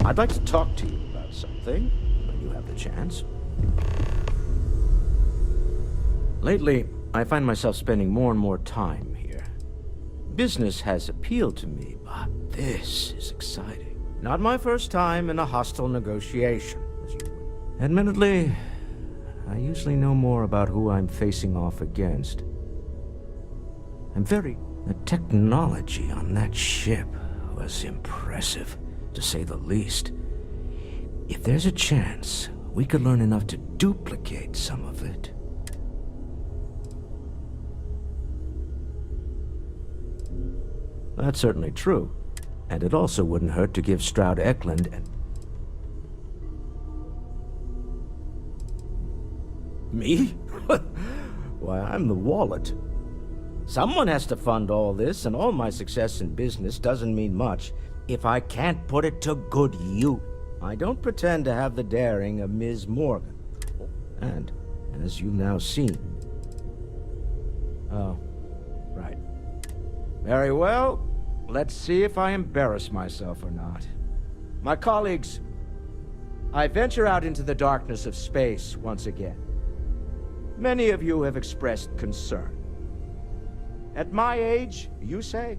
I'd like to talk to you about something when you have the chance. Lately, I find myself spending more and more time here. Business has appealed to me, but this is exciting. Not my first time in a hostile negotiation, as you would. Admittedly, I usually know more about who I'm facing off against. The technology on that ship was impressive, to say the least. If there's a chance, we could learn enough to duplicate some of it. That's certainly true. And it also wouldn't hurt to give Stroud Eklund and... Me? Why, I'm the wallet. Someone has to fund all this, and all my success in business doesn't mean much if I can't put it to good use. I don't pretend to have the daring of Ms. Morgan. And, as you've now seen... Oh, right. Very well. Let's see if I embarrass myself or not. My colleagues, I venture out into the darkness of space once again. Many of you have expressed concern. At my age, you say,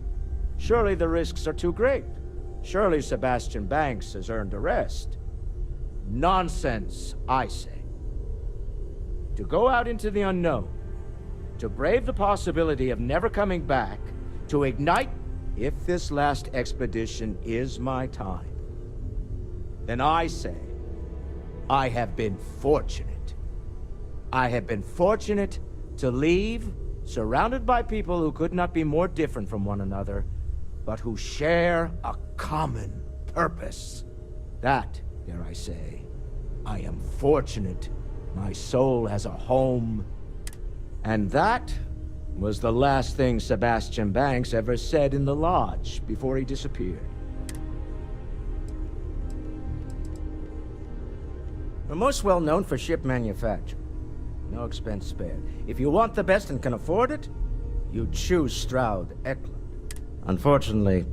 surely the risks are too great. Surely Sebastian Banks has earned a rest. Nonsense, I say. To go out into the unknown, to brave the possibility of never coming back, to ignite, if this last expedition is my time, then I say, I have been fortunate. I have been fortunate to leave surrounded by people who could not be more different from one another, but who share a common purpose. That, dare I say, I am fortunate my soul has a home. And that was the last thing Sebastian Banks ever said in the lodge before he disappeared. We're most well known for ship manufacture. No expense spared. If you want the best and can afford it, you choose Stroud Eklund. Unfortunately,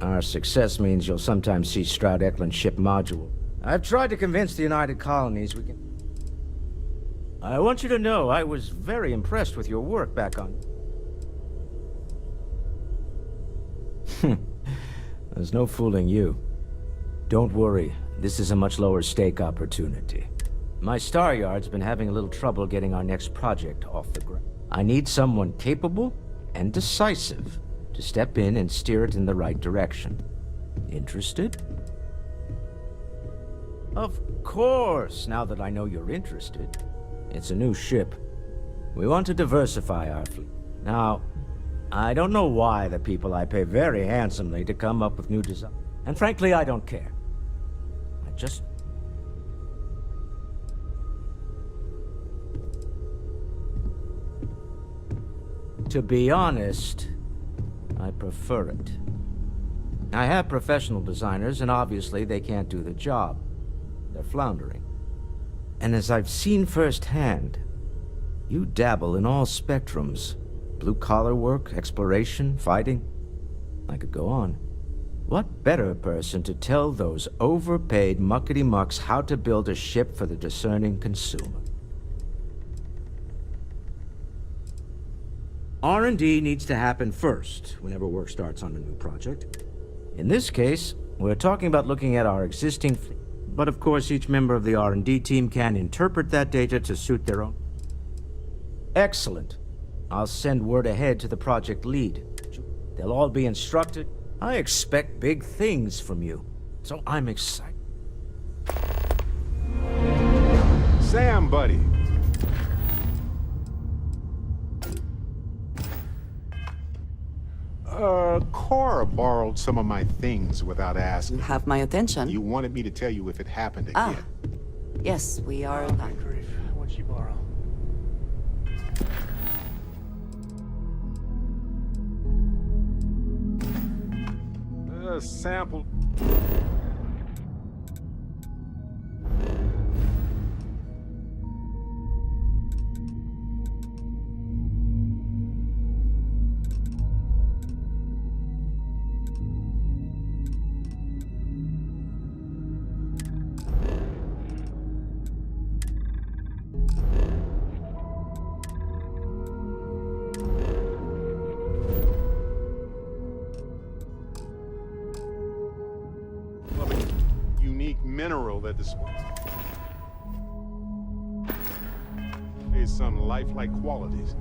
our success means you'll sometimes see Stroud Eklund ship module. I've tried to convince the United Colonies we can... I want you to know I was very impressed with your work back on... There's no fooling you. Don't worry, this is a much lower stake opportunity. My Star Yard's been having a little trouble getting our next project off the ground. I need someone capable and decisive to step in and steer it in the right direction. Interested? Of course, now that I know you're interested. It's a new ship. We want to diversify our fleet. Now, I don't know why the people I pay very handsomely to come up with new designs. And frankly, I don't care. I just... To be honest, I prefer it. I have professional designers, and obviously they can't do the job. They're floundering. And as I've seen firsthand, you dabble in all spectrums. Blue-collar work, exploration, fighting. I could go on. What better person to tell those overpaid muckety-mucks how to build a ship for the discerning consumer? R&D needs to happen first whenever work starts on a new project. In this case, we're talking about looking at our existing fleet. But of course, each member of the R&D team can interpret that data to suit their own. Excellent. I'll send word ahead to the project lead. They'll all be instructed. I expect big things from you, so I'm excited. Sam, buddy. Cora borrowed some of my things without asking. You have my attention. You wanted me to tell you if it happened again. Yes, we are... Grief. What'd she borrow? Sample. that display is some lifelike qualities.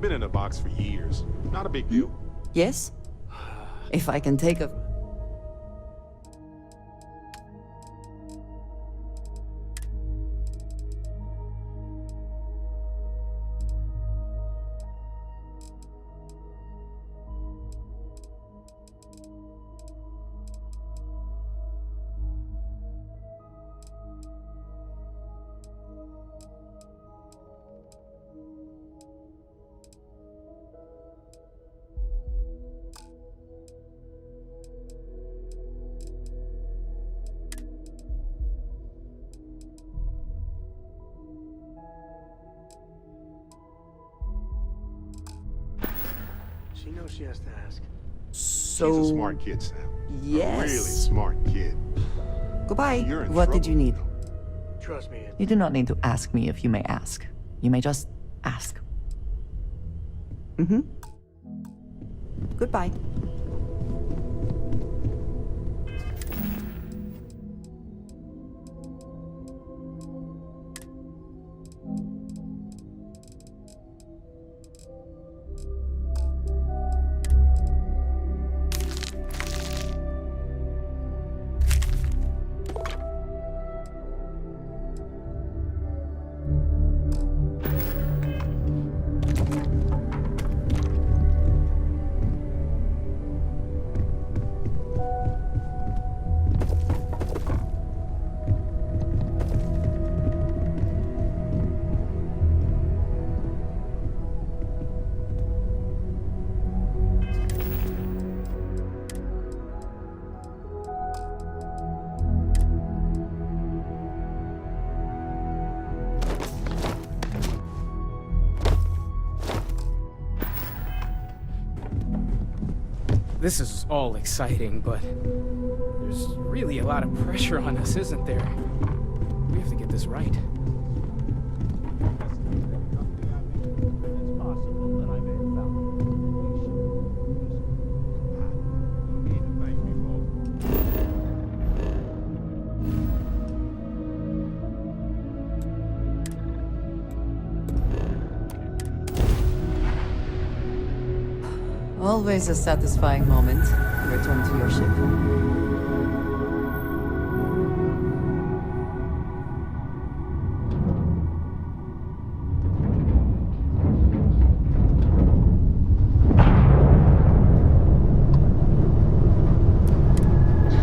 Been in a box for years. Not a big deal. Yes? If I can take a... She knows she has to ask. So... He's a smart kid, Sam. Yes. A really smart kid. Goodbye. You're in What did trouble. you need? Trust me. You do not need to ask me if you may ask. You may just ask. Mm-hmm. Goodbye. This is all exciting, but there's really a lot of pressure on us, isn't there? We have to get this right. Always a satisfying moment. Return to your ship.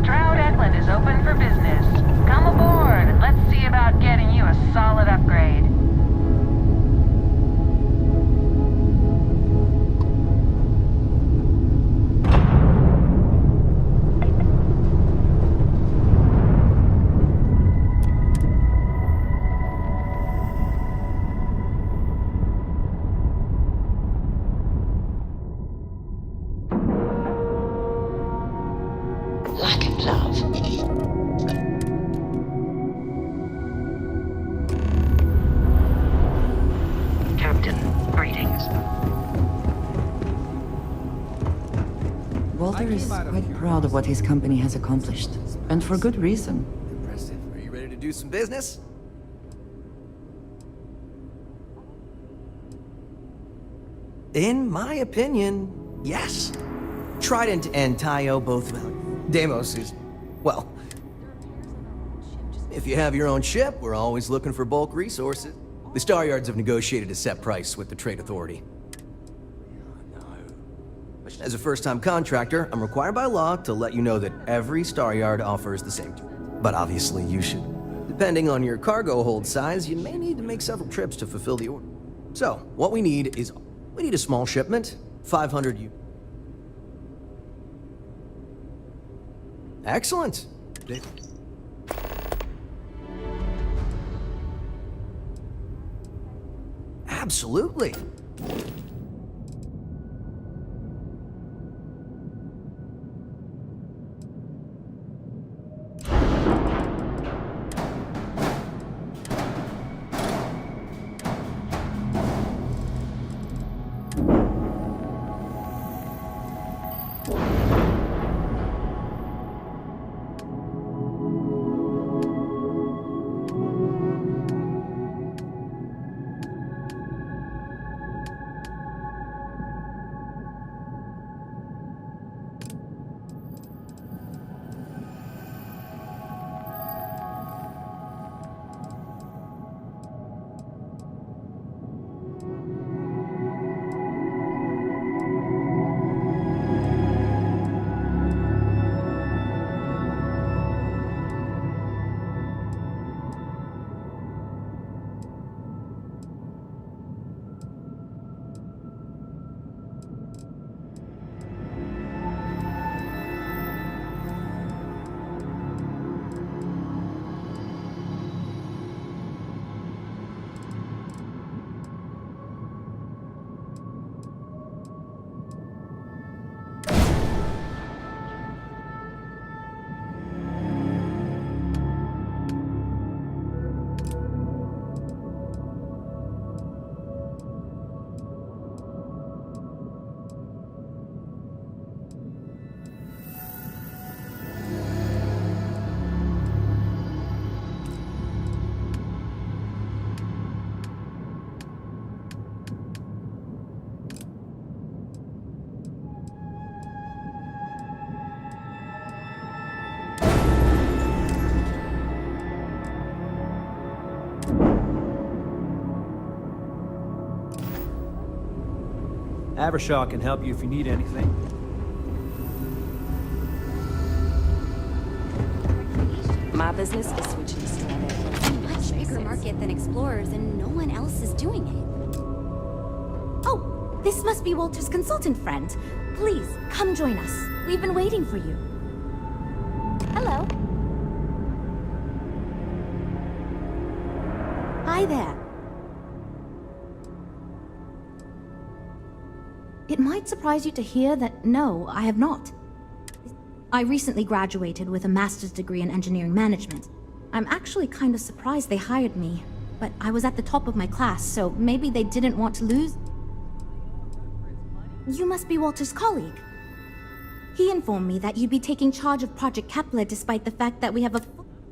Stroud Edlin is open for business. Come aboard. Let's see about getting you a solid upgrade. Lack of love. Captain, greetings. Walter is quite proud of what his company has accomplished. And for good reason. Impressive. Are you ready to do some business? In my opinion, yes. Trident and Taio both value. Deimos is, well, if you have your own ship, we're always looking for bulk resources. The Star Yards have negotiated a set price with the Trade Authority. As a first-time contractor, I'm required by law to let you know that every Star Yard offers the same. But obviously you should. Depending on your cargo hold size, you may need to make several trips to fulfill the order. So, what we need is, we need a small shipment, 500 U. Excellent. Absolutely. Avershaw can help you if you need anything. My business is switching to Starfield. Much bigger market than Explorers, and no one else is doing it. Oh, this must be Walter's consultant friend. Please, come join us. We've been waiting for you. Hello. Hi there. It might surprise you to hear that no, I have not. I recently graduated with a master's degree in engineering management. I'm actually kind of surprised they hired me, but I was at the top of my class, so maybe they didn't want to lose. You must be Walter's colleague. He informed me that you'd be taking charge of Project Kepler despite the fact that we have a...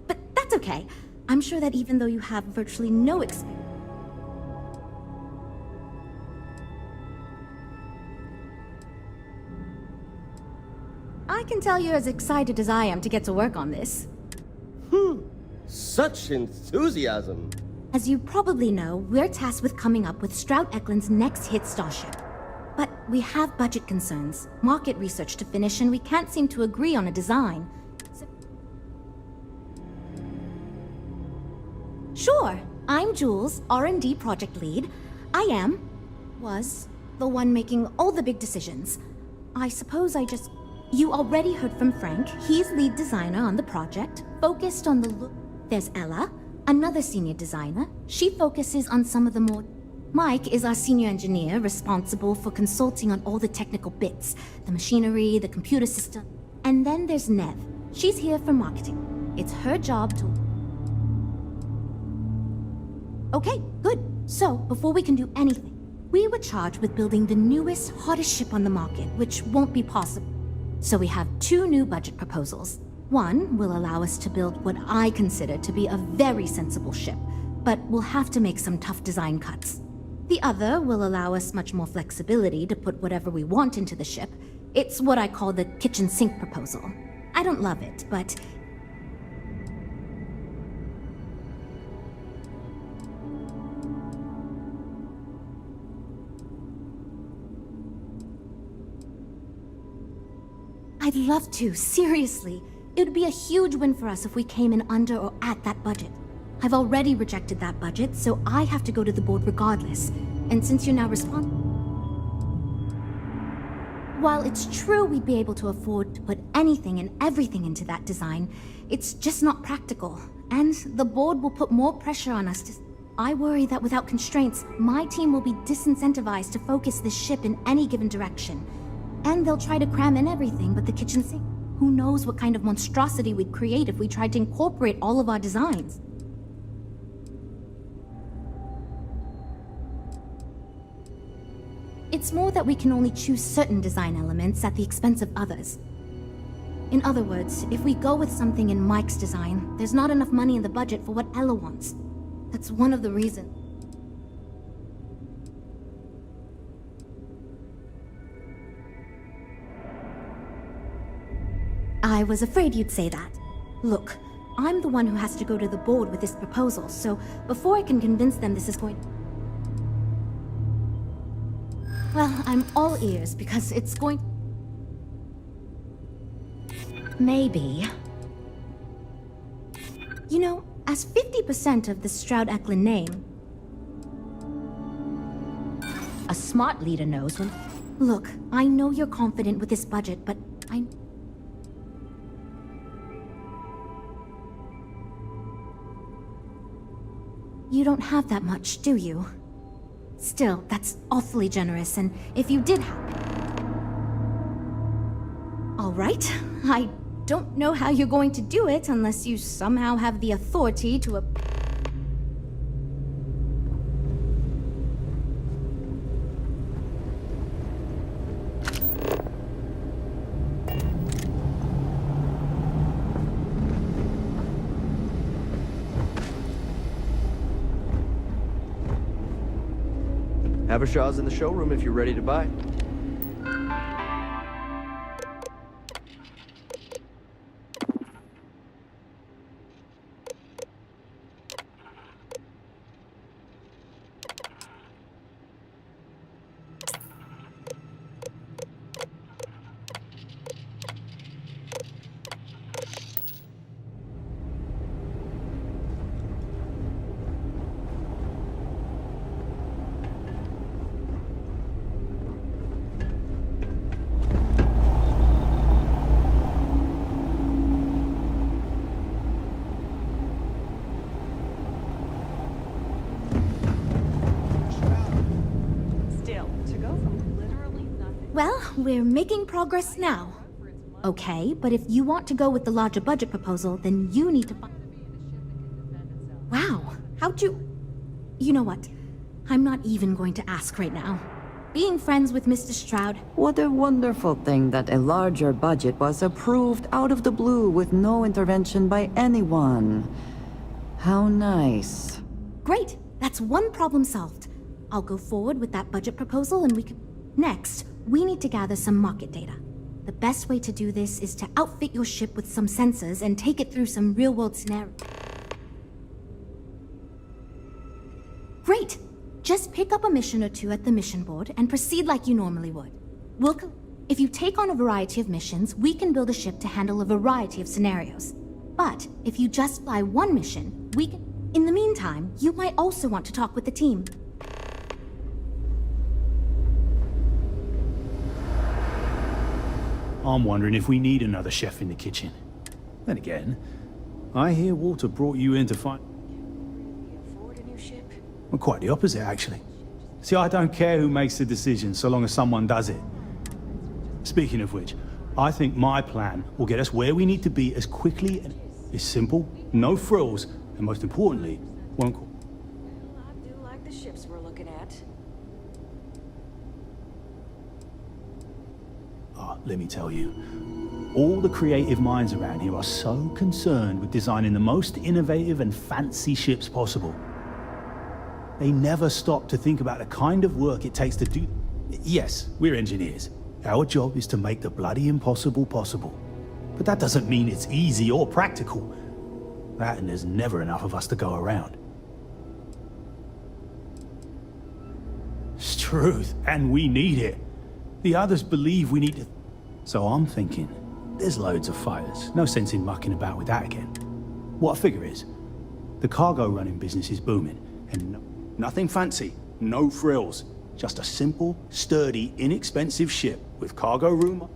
But that's okay. I'm sure that even though you have virtually no experience... I can tell you're as excited as I am to get to work on this. Such enthusiasm. As you probably know, we're tasked with coming up with Stroud Eklund's next hit starship. But we have budget concerns, market research to finish, and we can't seem to agree on a design. Sure, I'm Jules, R&D project lead. was the one making all the big decisions. I suppose You already heard from Frank. He's lead designer on the project, focused on the look. There's Ella, another senior designer. She focuses on some of the more... Mike is our senior engineer, responsible for consulting on all the technical bits, the machinery, the computer system. And then there's Nev. She's here for marketing. It's her job to... Okay, good. So, before we can do anything, we were charged with building the newest, hottest ship on the market, which won't be possible. So we have 2 new budget proposals. One will allow us to build what I consider to be a very sensible ship, but we'll have to make some tough design cuts. The other will allow us much more flexibility to put whatever we want into the ship. It's what I call the kitchen sink proposal. I don't love it, but... I'd love to, seriously. It would be a huge win for us if we came in under or at that budget. I've already rejected that budget, so I have to go to the board regardless. And since you're now While it's true we'd be able to afford to put anything and everything into that design, it's just not practical. And the board will put more pressure on us to... I worry that without constraints, my team will be disincentivized to focus this ship in any given direction. And they'll try to cram in everything but the kitchen sink. Who knows what kind of monstrosity we'd create if we tried to incorporate all of our designs. It's more that we can only choose certain design elements at the expense of others. In other words, if we go with something in Mike's design, there's not enough money in the budget for what Ella wants. That's one of the reasons. I was afraid you'd say that. Look, I'm the one who has to go to the board with this proposal, so before I can convince them this is going... Well, I'm all ears because it's going... Maybe. You know, as 50% of the Stroud Eklund name, a smart leader knows when... Look, I know you're confident with this budget, but You don't have that much, do you? Still, that's awfully generous, and if you did have... All right, I don't know how you're going to do it unless you somehow have the authority to... Havershaw's in the showroom if you're ready to buy. Well, we're making progress now. Okay, but if you want to go with the larger budget proposal, then you need to Wow, how'd you... You know what? I'm not even going to ask right now. Being friends with Mr. Stroud... What a wonderful thing that a larger budget was approved out of the blue with no intervention by anyone. How nice. Great, that's one problem solved. I'll go forward with that budget proposal and we can... Next, we need to gather some market data. The best way to do this is to outfit your ship with some sensors and take it through some real-world scenarios. Great! Just pick up a mission or two at the mission board and proceed like you normally would. If you take on a variety of missions, we can build a ship to handle a variety of scenarios. But if you just fly one mission, we can... In the meantime, you might also want to talk with the team. I'm wondering if we need another chef in the kitchen. Then again, I hear Walter brought you in to find... Well, quite the opposite, actually. See, I don't care who makes the decision, so long as someone does it. Speaking of which, I think my plan will get us where we need to be as quickly and... It's simple, no frills, and most importantly, won't... I do like the ships we're looking at. Let me tell you, all the creative minds around here are so concerned with designing the most innovative and fancy ships possible. They never stop to think about the kind of work it takes to do... Yes, we're engineers. Our job is to make the bloody impossible possible. But that doesn't mean it's easy or practical. That and there's never enough of us to go around. It's truth, and we need it. The others believe we need to... So I'm thinking, there's loads of fighters. No sense in mucking about with that again. What I figure is, the cargo running business is booming, and nothing fancy, no frills. Just a simple, sturdy, inexpensive ship with cargo room...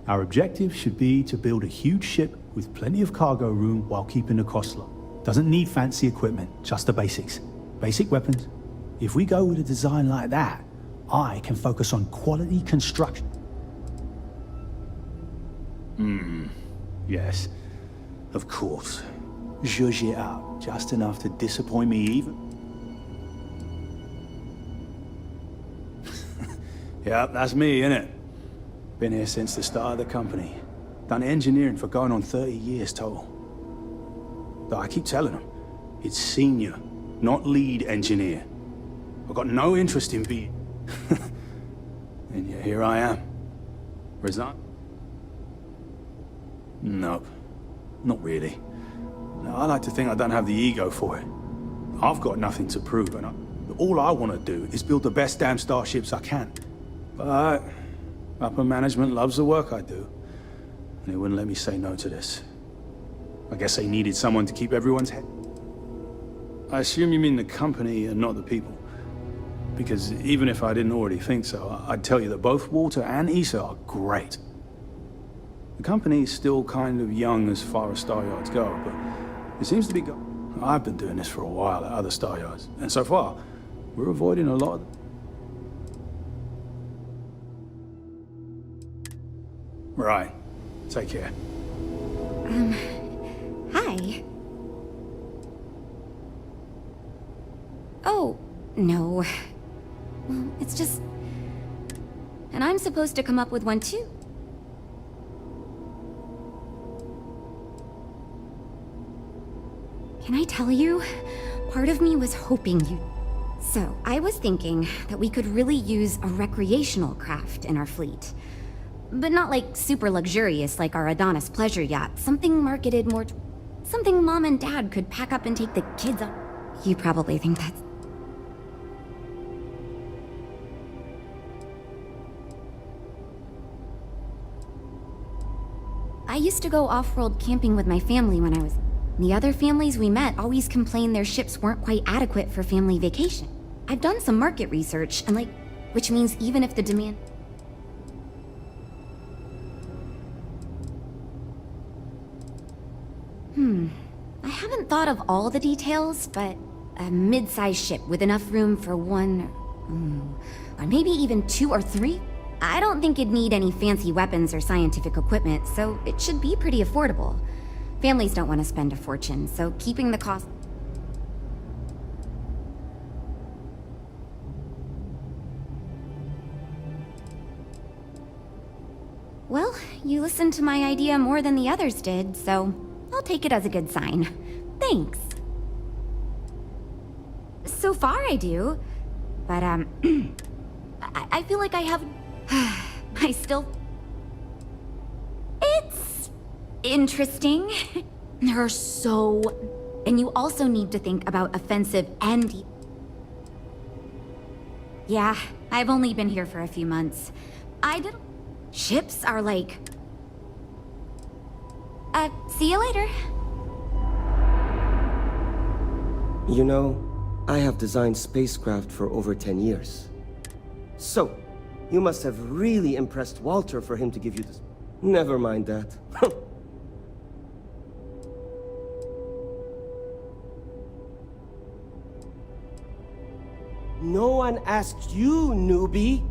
Our objective should be to build a huge ship with plenty of cargo room while keeping the costs low. Doesn't need fancy equipment, just the basics. Basic weapons. If we go with a design like that, I can focus on quality construction. Yes, of course. Zhuzh it up, just enough to disappoint me even. Yep, that's me, innit? Been here since the start of the company. Done engineering for going on 30 years total. Though I keep telling them, it's senior, not lead engineer. I've got no interest in being... And yet here I am. Resign? Nope, not really. No, I like to think I don't have the ego for it. I've got nothing to prove, and all I want to do is build the best damn starships I can. But upper management loves the work I do, and they wouldn't let me say no to this. I guess they needed someone to keep everyone's head. I assume you mean the company and not the people. Because even if I didn't already think so, I'd tell you that both Walter and Issa are great. The company's still kind of young as far as Star Yards go, but it seems to be I've been doing this for a while at other Star Yards, and so far, we're avoiding a lot of... Right. Take care. Hi. Oh, no. Well, it's just... And I'm supposed to come up with one too. Can I tell you? Part of me was hoping you... So, I was thinking that we could really use a recreational craft in our fleet. But not like super luxurious like our Adonis pleasure yacht. Something marketed more... Something Mom and Dad could pack up and take the kids on. You probably think that's... I used to go off-world camping with my family when I was... The other families we met always complained their ships weren't quite adequate for family vacation. I've done some market research, and which means even if the demand... I haven't thought of all the details, but a mid-sized ship with enough room for one, or maybe even 2 or 3? I don't think it'd need any fancy weapons or scientific equipment, so it should be pretty affordable. Families don't want to spend a fortune, so keeping the cost... Well, you listened to my idea more than the others did, so I'll take it as a good sign. Thanks. So far I do, but I feel like I have... I still... It's... interesting. There are so... And you also need to think about offensive and... Yeah, I've only been here for a few months. I did... Ships are like... see you later. You know, I have designed spacecraft for over 10 years. So, you must have really impressed Walter for him to give you this... Never mind that. No one asked you, newbie.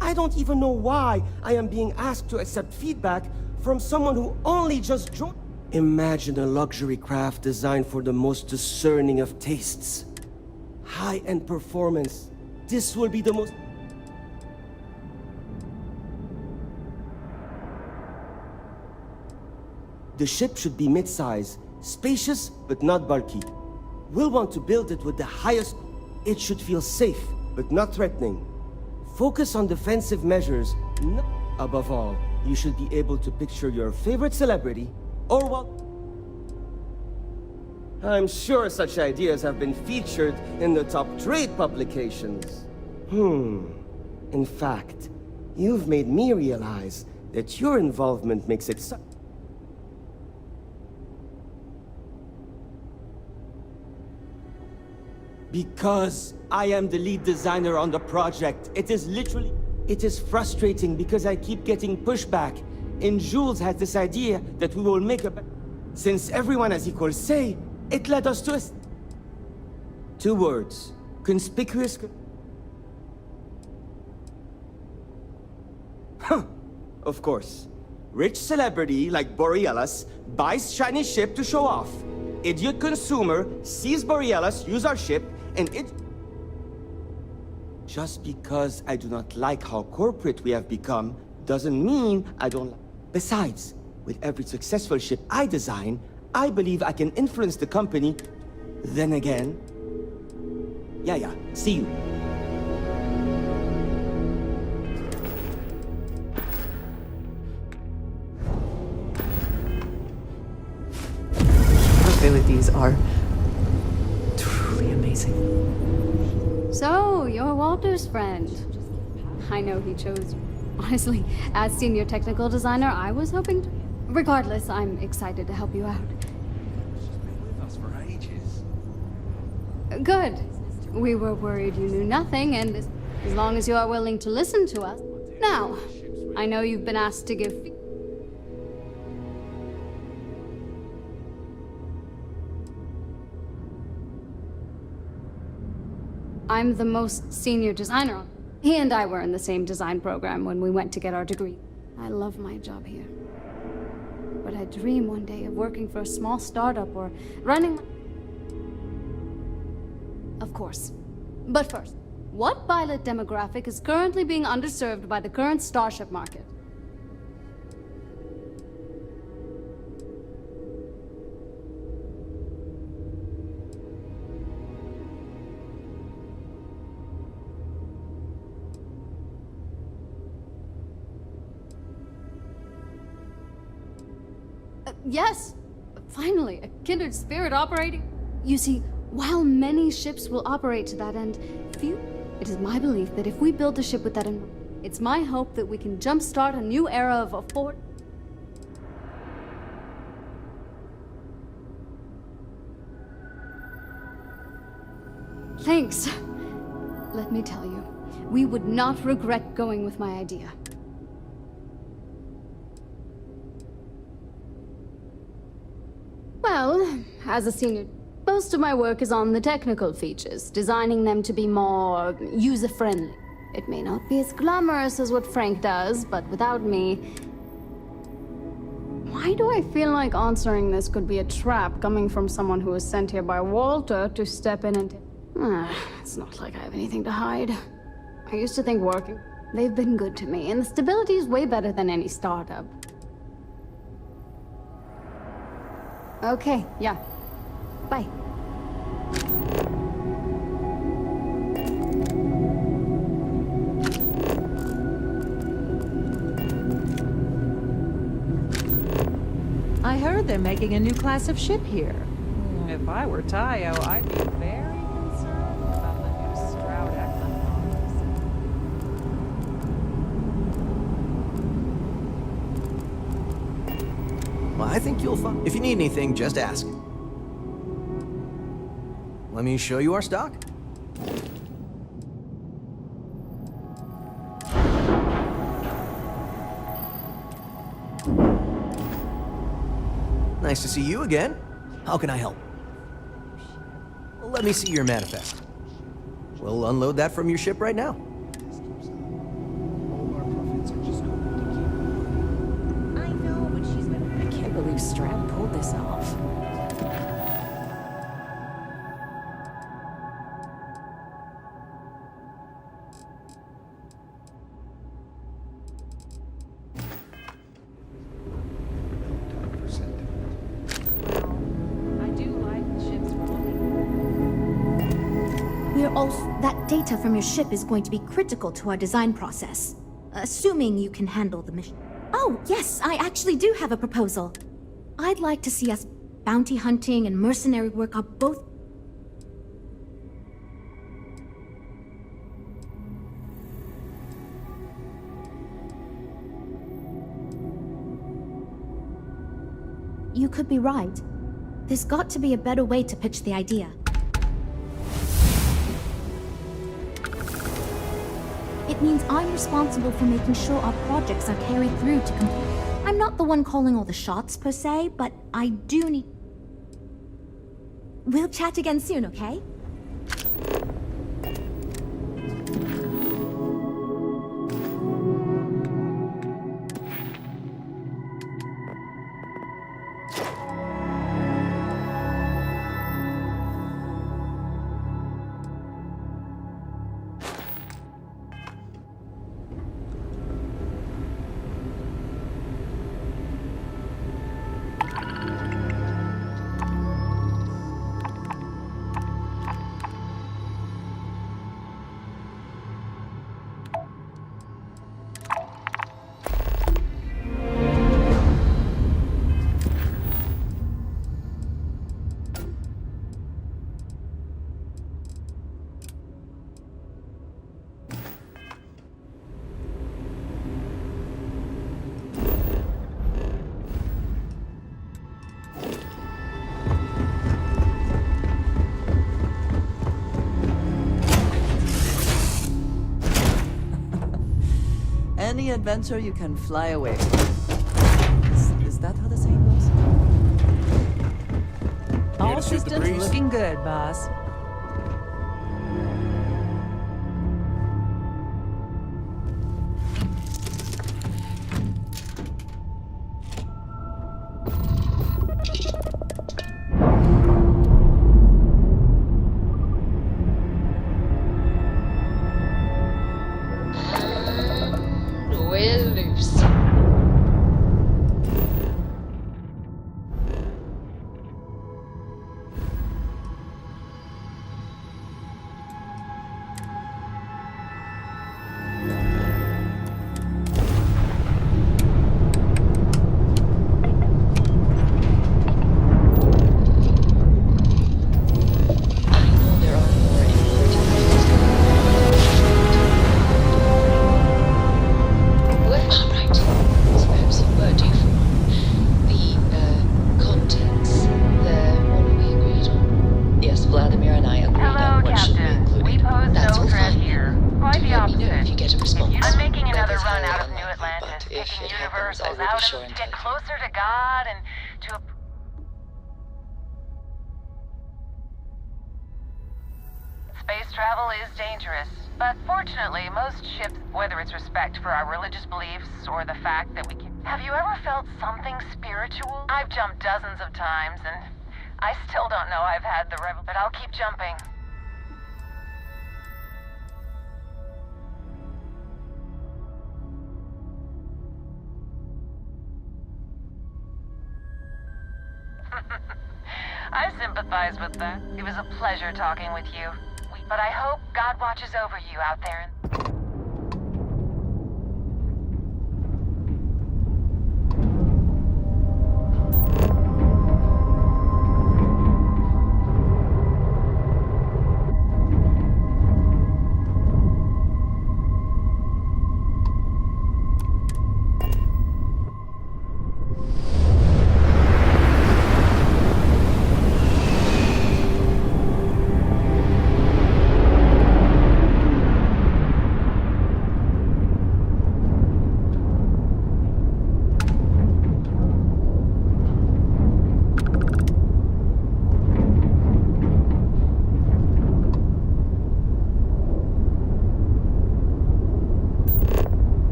I don't even know why I am being asked to accept feedback from someone who only just joined. Imagine a luxury craft designed for the most discerning of tastes. High-end performance. This will be the most... The ship should be mid-size, spacious but not bulky. We'll want to build it with the highest... It should feel safe, but not threatening. Focus on defensive measures. Above all, you should be able to picture your favorite celebrity, or what... I'm sure such ideas have been featured in the top trade publications. In fact, you've made me realize that your involvement makes it so... Because I am the lead designer on the project, it is literally... It is frustrating because I keep getting pushback. And Jules has this idea that we will make a... Since everyone has equal say, it led us to a... 2 words. Conspicuous... Huh. Of course. Rich celebrity like Borealis buys shiny ship to show off. Idiot consumer sees Borealis use our ship and it... Just because I do not like how corporate we have become, doesn't mean I don't... Besides, with every successful ship I design, I believe I can influence the company. Then again... Yeah, see you. Abilities are truly amazing. So, you're Walter's friend. I know he chose you. Honestly, as senior technical designer, I was hoping to... Regardless, I'm excited to help you out. She's been with us for ages. Good. We were worried you knew nothing, and as long as you are willing to listen to us... Now, I know you've been asked to give... I'm the most senior designer. He and I were in the same design program when we went to get our degree. I love my job here. But I dream one day of working for a small startup or running... Of course. But first, what pilot demographic is currently being underserved by the current starship market? Yes! Finally, a kindred spirit operating. You see, while many ships will operate to that end, it is my belief that if we build a ship with that in mind, it's my hope that we can jumpstart a new era of afford... Thanks. Let me tell you, we would not regret going with my idea. Well, as a senior, most of my work is on the technical features, designing them to be more user-friendly. It may not be as glamorous as what Frank does, but without me... Why do I feel like answering this could be a trap coming from someone who was sent here by Walter to step in and... It's not like I have anything to hide. I used to think working... They've been good to me, and the stability is way better than any startup. Okay, yeah. Bye. I heard they're making a new class of ship here. If I were Tayo, I'd be very concerned about the new Stroud-Eklund models. Well, I think you'll find... If you need anything, just ask. Let me show you our stock. Nice to see you again. How can I help? Let me see your manifest. We'll unload that from your ship right now. I know, but she's been... I can't believe Stroud pulled this off. That data from your ship is going to be critical to our design process. Assuming you can handle the mission. Oh, yes, I actually do have a proposal. I'd like to see us bounty hunting and mercenary work on both... You could be right. There's got to be a better way to pitch the idea. It means I'm responsible for making sure our projects are carried through to completion. I'm not the one calling all the shots, per se, but I do need... We'll chat again soon, okay? Any adventure you can fly away from. Is that how the saying goes? All systems looking good, boss. Space travel is dangerous, but fortunately, most ships, whether it's respect for our religious beliefs or the fact that we can... Have you ever felt something spiritual? I've jumped dozens of times, and I still don't know I've had the revel, but I'll keep jumping. I sympathize with that. It was a pleasure talking with you. But I hope God watches over you out there.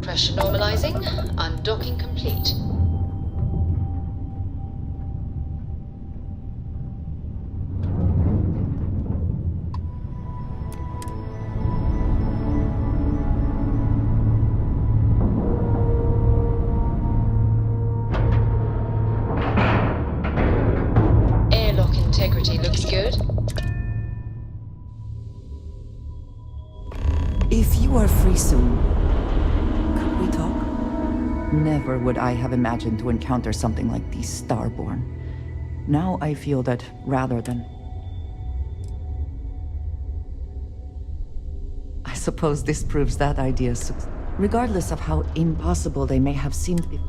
Pressure normalizing. Undocking complete. Airlock integrity looks good. If you are free soon, could we talk? Never would I have imagined to encounter something like these Starborn. Now I feel that rather than... I suppose this proves that idea, regardless of how impossible they may have seemed before.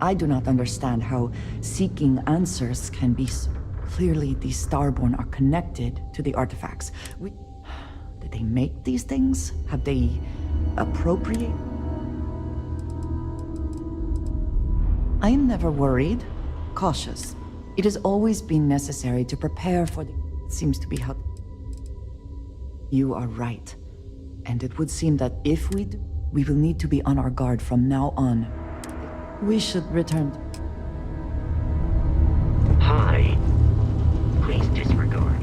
I do not understand how seeking answers can be so... Clearly, these Starborn are connected to the artifacts. Did they make these things? Have they appropriated? I am never worried, cautious. It has always been necessary to prepare for the... It seems to be how... You are right. And it would seem that if we do, we will need to be on our guard from now on. We should return. Hi. Please disregard.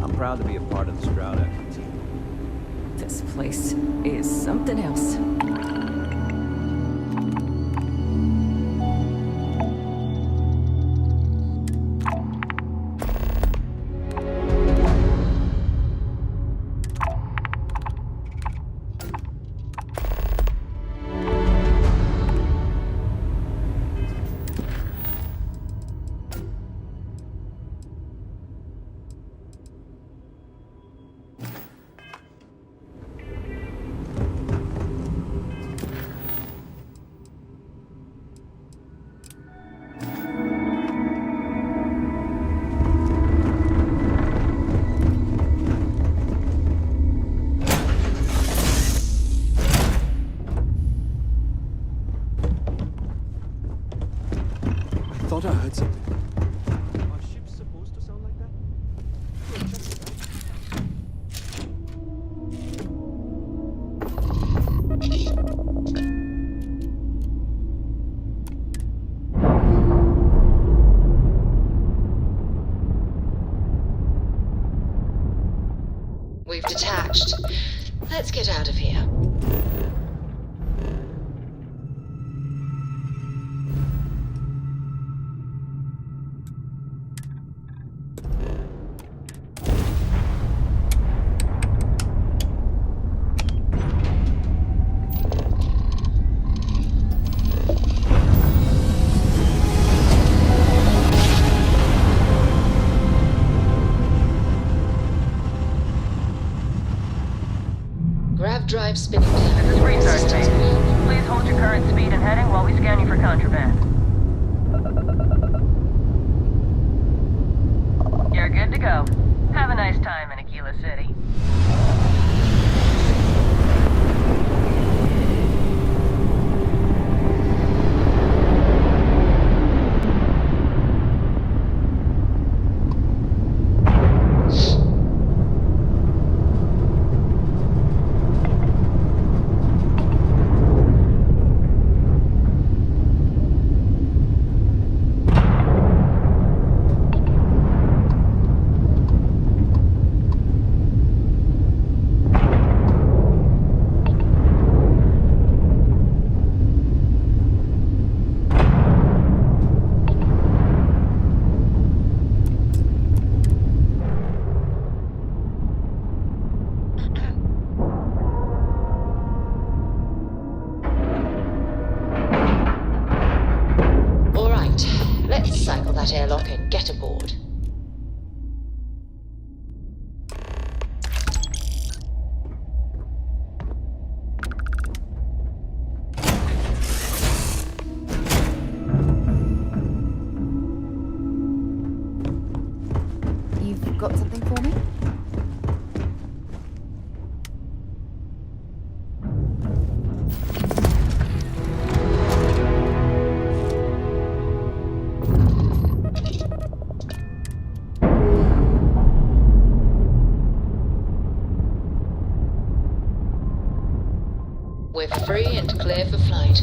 I'm proud to be a part of the Stroud effort team. This place is something else. I thought I heard something. Are ships supposed to sound like that? We've detached. Let's get out of here. Grav drive spinning down. This is restart stage. Please hold your current speed and heading while we scan you for contraband. You're good to go. Have a nice time in Aquila City. Let's cycle that airlock and get aboard. You've got something for me? We're free and clear for flight.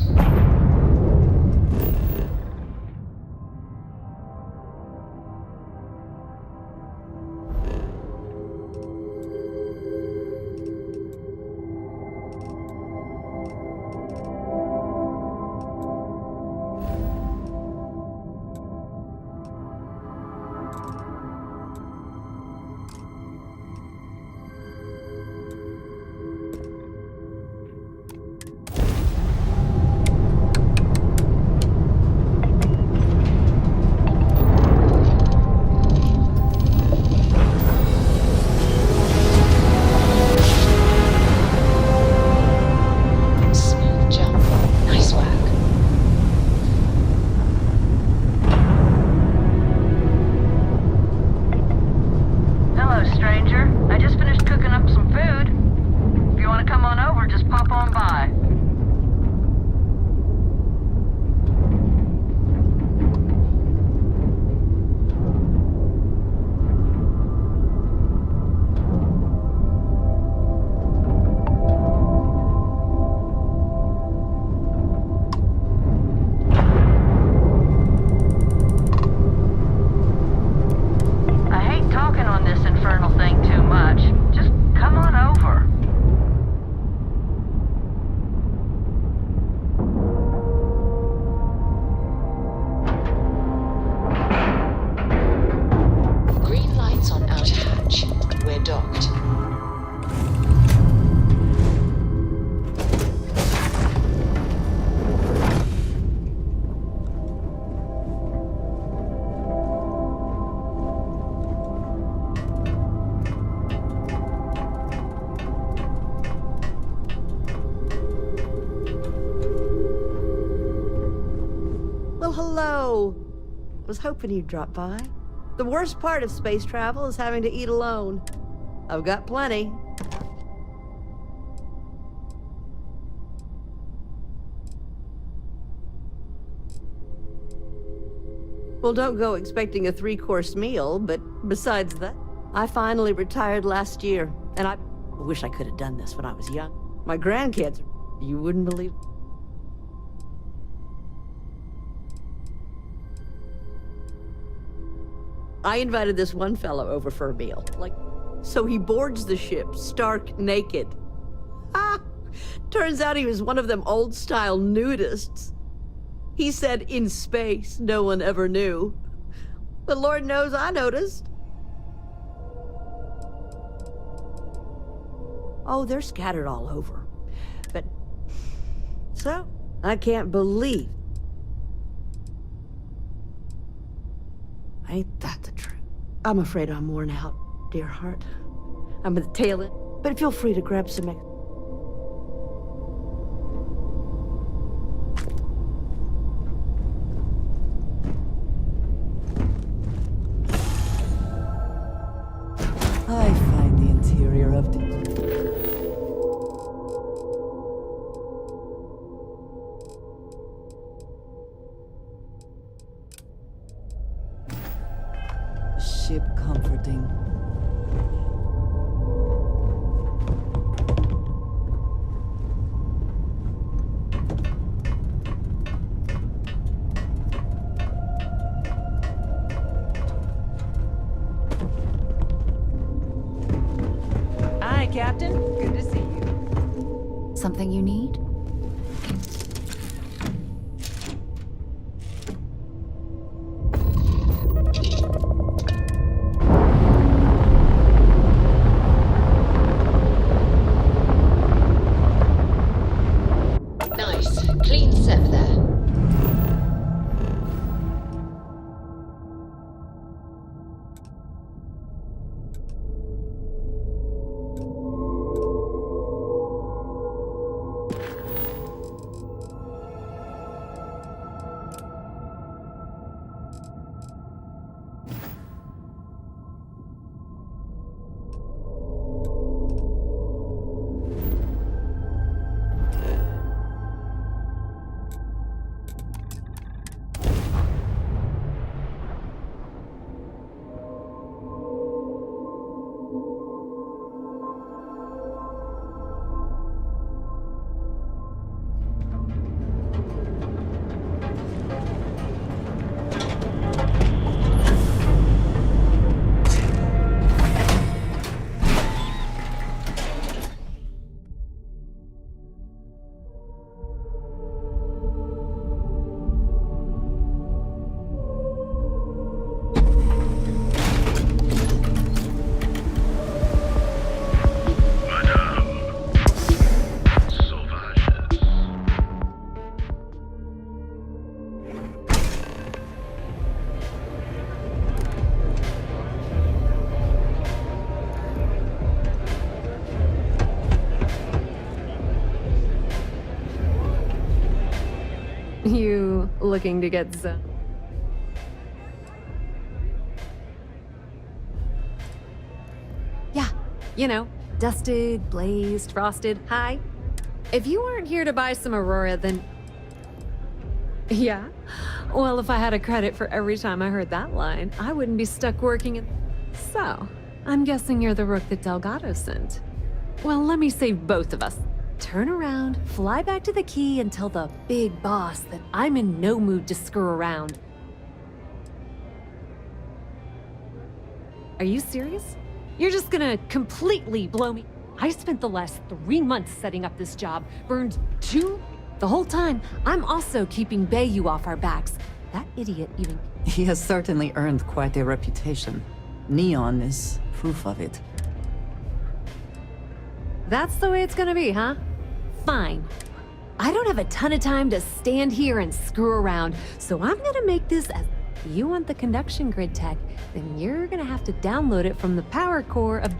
docked. Well, hello. Was hoping you'd drop by. The worst part of space travel is having to eat alone. I've got plenty. Well, don't go expecting a 3-course meal, but besides that, I finally retired last year, and I wish I could have done this when I was young. My grandkids, you wouldn't believe. I invited this one fellow over for a meal, so he boards the ship stark naked. Ah! Turns out he was one of them old-style nudists. He said in space, no one ever knew. But Lord knows I noticed. Oh, they're scattered all over. But, so, I can't believe. Ain't that the truth? I'm afraid I'm worn out, dear heart. I'm at the tail end, but feel free to grab some extra. I find the interior of the... ship comforting. Hi, Captain. Good to see you. Something you need? Nice. Clean set there. You looking to get some? Yeah, you know, dusted, blazed, frosted, high. If you weren't here to buy some Aurora, then... Yeah? Well, if I had a credit for every time I heard that line, I wouldn't be stuck working in... So, I'm guessing you're the rook that Delgado sent. Well, let me save both of us. Turn around, fly back to the key, and tell the big boss that I'm in no mood to screw around. Are you serious? You're just gonna completely blow me? I spent the last 3 months setting up this job, burned 2... The whole time, I'm also keeping Bayou off our backs. That idiot even... He has certainly earned quite a reputation. Neon is proof of it. That's the way it's gonna be, huh? Fine. I don't have a ton of time to stand here and screw around, so I'm gonna make this as... You want the conduction grid tech, then you're gonna have to download it from the power core of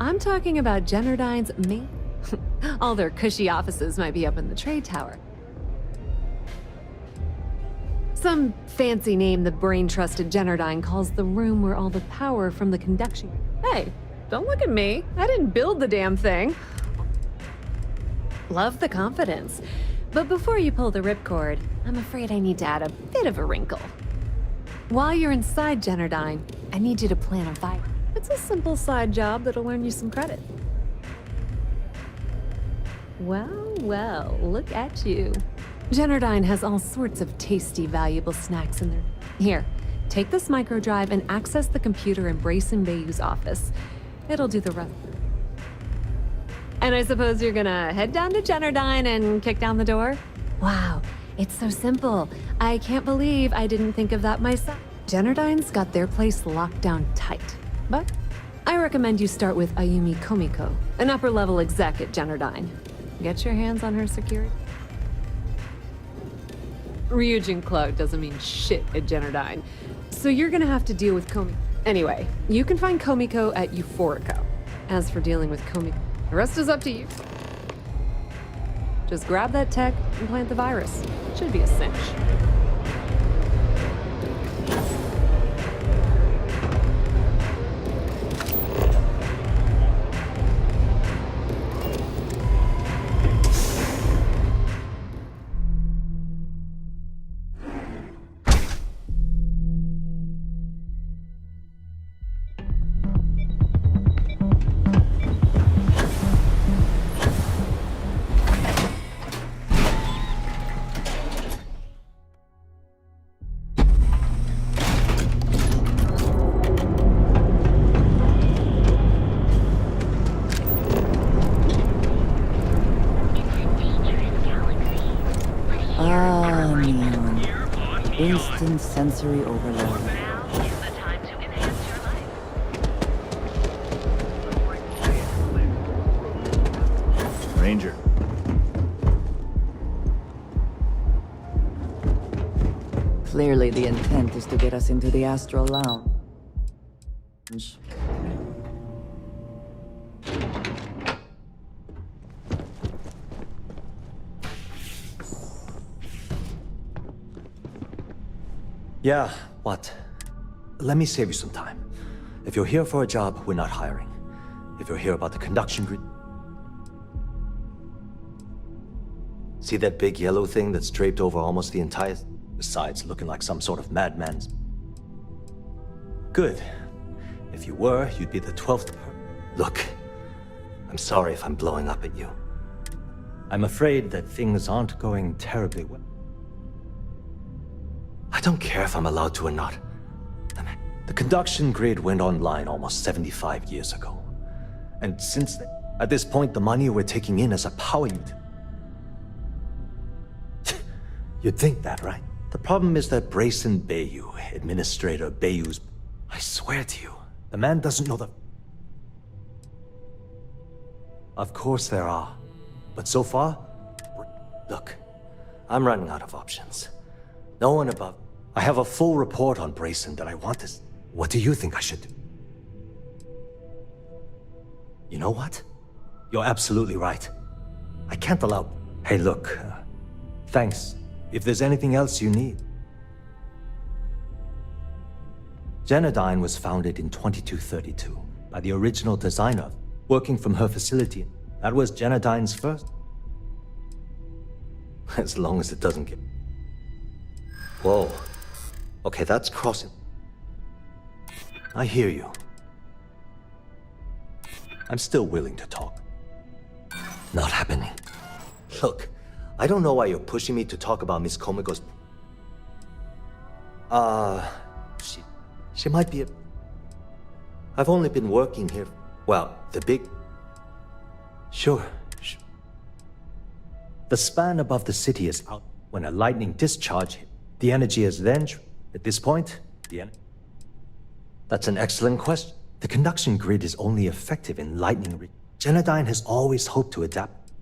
I'm talking about Generdyne's main... All their cushy offices might be up in the trade tower. Some fancy name the brain-trusted Generdyne calls the room where all the power from the conduction... Hey, don't look at me. I didn't build the damn thing. Love the confidence. But before you pull the ripcord, I'm afraid I need to add a bit of a wrinkle. While you're inside Generdyne, I need you to plan a virus. It's a simple side job that'll earn you some credit. Well, well, look at you. Generdyne has all sorts of tasty, valuable snacks in there. Here, take this microdrive and access the computer in Brayson Bayou's office. It'll do the rest. And I suppose you're gonna head down to Generdyne and kick down the door? Wow, it's so simple. I can't believe I didn't think of that myself. Generdyne's got their place locked down tight. But I recommend you start with Ayumi Komiko, an upper-level exec at Generdyne. Get your hands on her security. Ryujin Cloud doesn't mean shit at Generdyne, so you're gonna have to deal with Komiko. Anyway, you can find Komiko at Euphorico. As for dealing with Komiko, the rest is up to you. Just grab that tech and plant the virus. Should be a cinch. Instant sensory overload. Ranger. Clearly the intent is to get us into the Astral Lounge. Yeah, what? Let me save you some time. If you're here for a job, we're not hiring. If you're here about the conduction grid... See that big yellow thing that's draped over almost the entire... Besides looking like some sort of madman's... Good. If you were, you'd be the 12th Look, I'm sorry if I'm blowing up at you. I'm afraid that things aren't going terribly well. I don't care if I'm allowed to or not. The conduction grid went online almost 75 years ago. And since then, at this point, the money we're taking in as a power utility. You'd think that, right? The problem is that Brayson Bayou, Administrator Bayou's... I swear to you, the man doesn't know the... Of course there are. But so far... Look, I'm running out of options. No one above... I have a full report on Brayson that I want to... What do you think I should do? You know what? You're absolutely right. I can't allow... Hey, look. Thanks. If there's anything else you need... Generdyne was founded in 2232 by the original designer, working from her facility. That was Generdyne's first. As long as it doesn't get... Whoa. Okay, that's crossing. I hear you. I'm still willing to talk. Not happening. Look, I don't know why you're pushing me to talk about Miss Komiko's... She might be a... I've only been working here... Well, the big... Sure. The span above the city is out. When a lightning discharge hit, the energy is then... At this point, the energy... That's an excellent question. The conduction grid is only effective in lightning. Genodyne has always hoped to adapt.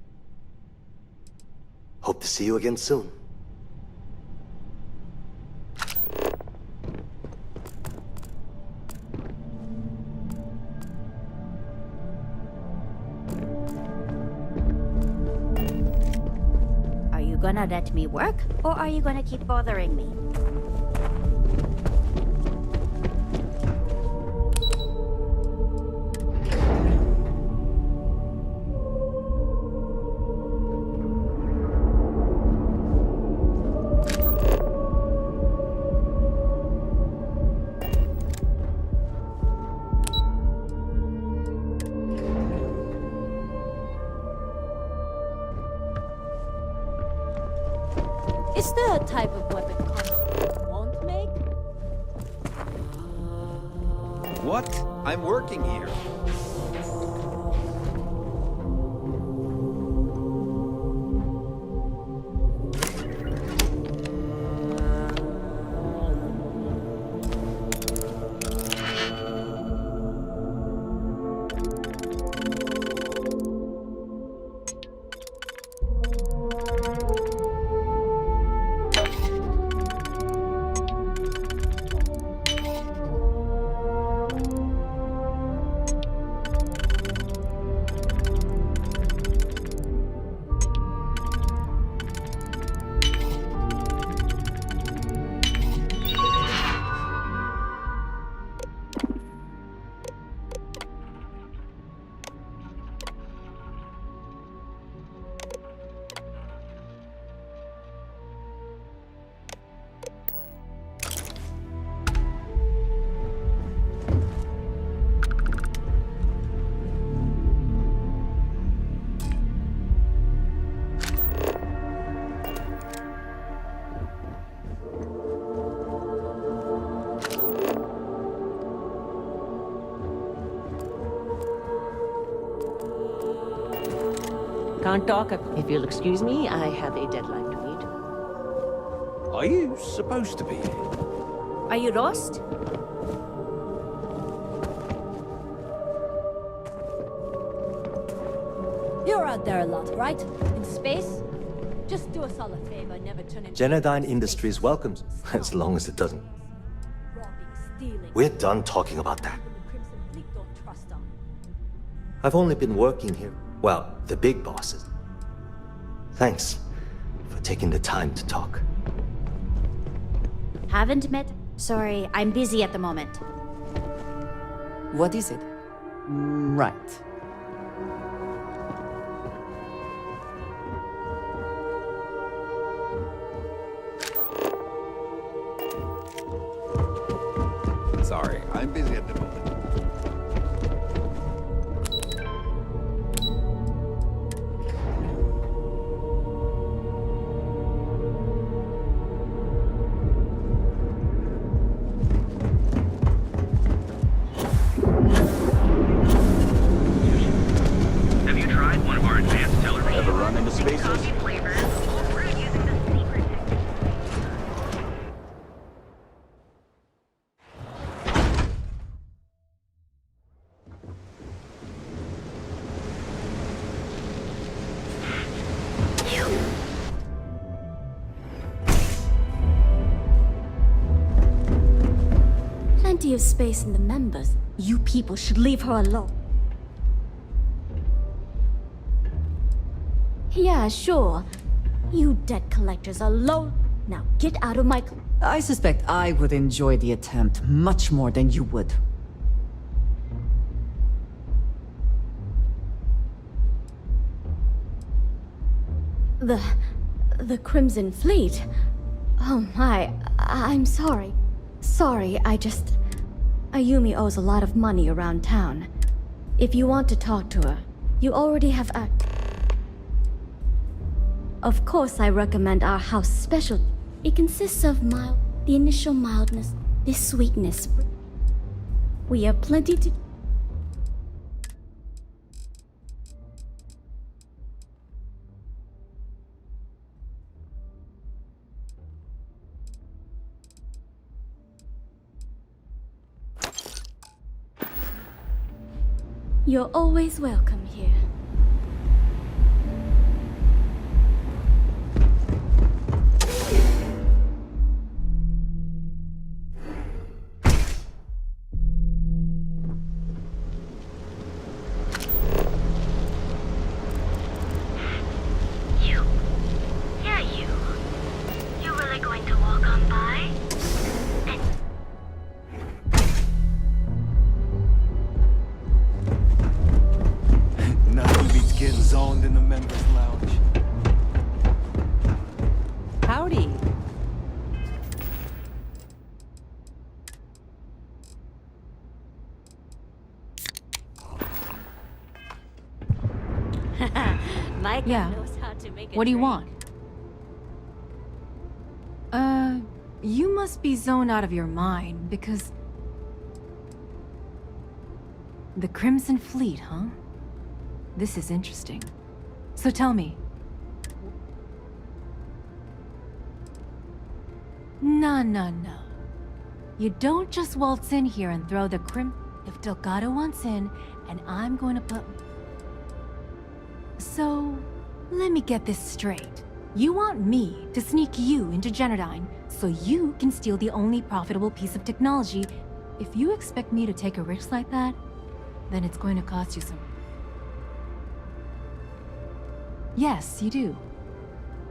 Hope to see you again soon. Are you gonna let me work, or are you gonna keep bothering me? Is there a type of weapon combat won't make? What? I'm working here. Can't talk. If you'll excuse me, I have a deadline to meet. Are you supposed to be here? Are you lost? You're out there a lot, right? In space? Just do us all a favor, never turn into... Genodyne Industries welcomes, as long as it doesn't. We're done talking about that. I've only been working here. Well, the big bosses. Thanks for taking the time to talk. Haven't met? Sorry, I'm busy at the moment. What is it? Right. Sorry, I'm busy at the moment. Have you tried one of our advanced televisions? Ever run into spaces? Plenty of space in the members. You people should leave her alone. Yeah, sure. You debt collectors are low. Now get out of my... I suspect I would enjoy the attempt much more than you would. The Crimson Fleet? Oh my, I'm sorry. Sorry, Ayumi owes a lot of money around town. If you want to talk to her, you already have Of course, I recommend our house special. It consists of the initial mildness, the sweetness. We have plenty to... You're always welcome here. You really going to walk on by? Nothing beats getting zoned in the members lounge. Howdy. Micah Yeah. knows how to make a What do you drink. want? You must be zoned out of your mind, because... The Crimson Fleet, huh? This is interesting. So tell me. No. You don't just waltz in here and throw the If Delgado wants in, and I'm going to put... So, let me get this straight. You want me to sneak you into Generdyne so you can steal the only profitable piece of technology. If you expect me to take a risk like that, then it's going to cost you some. Yes, you do.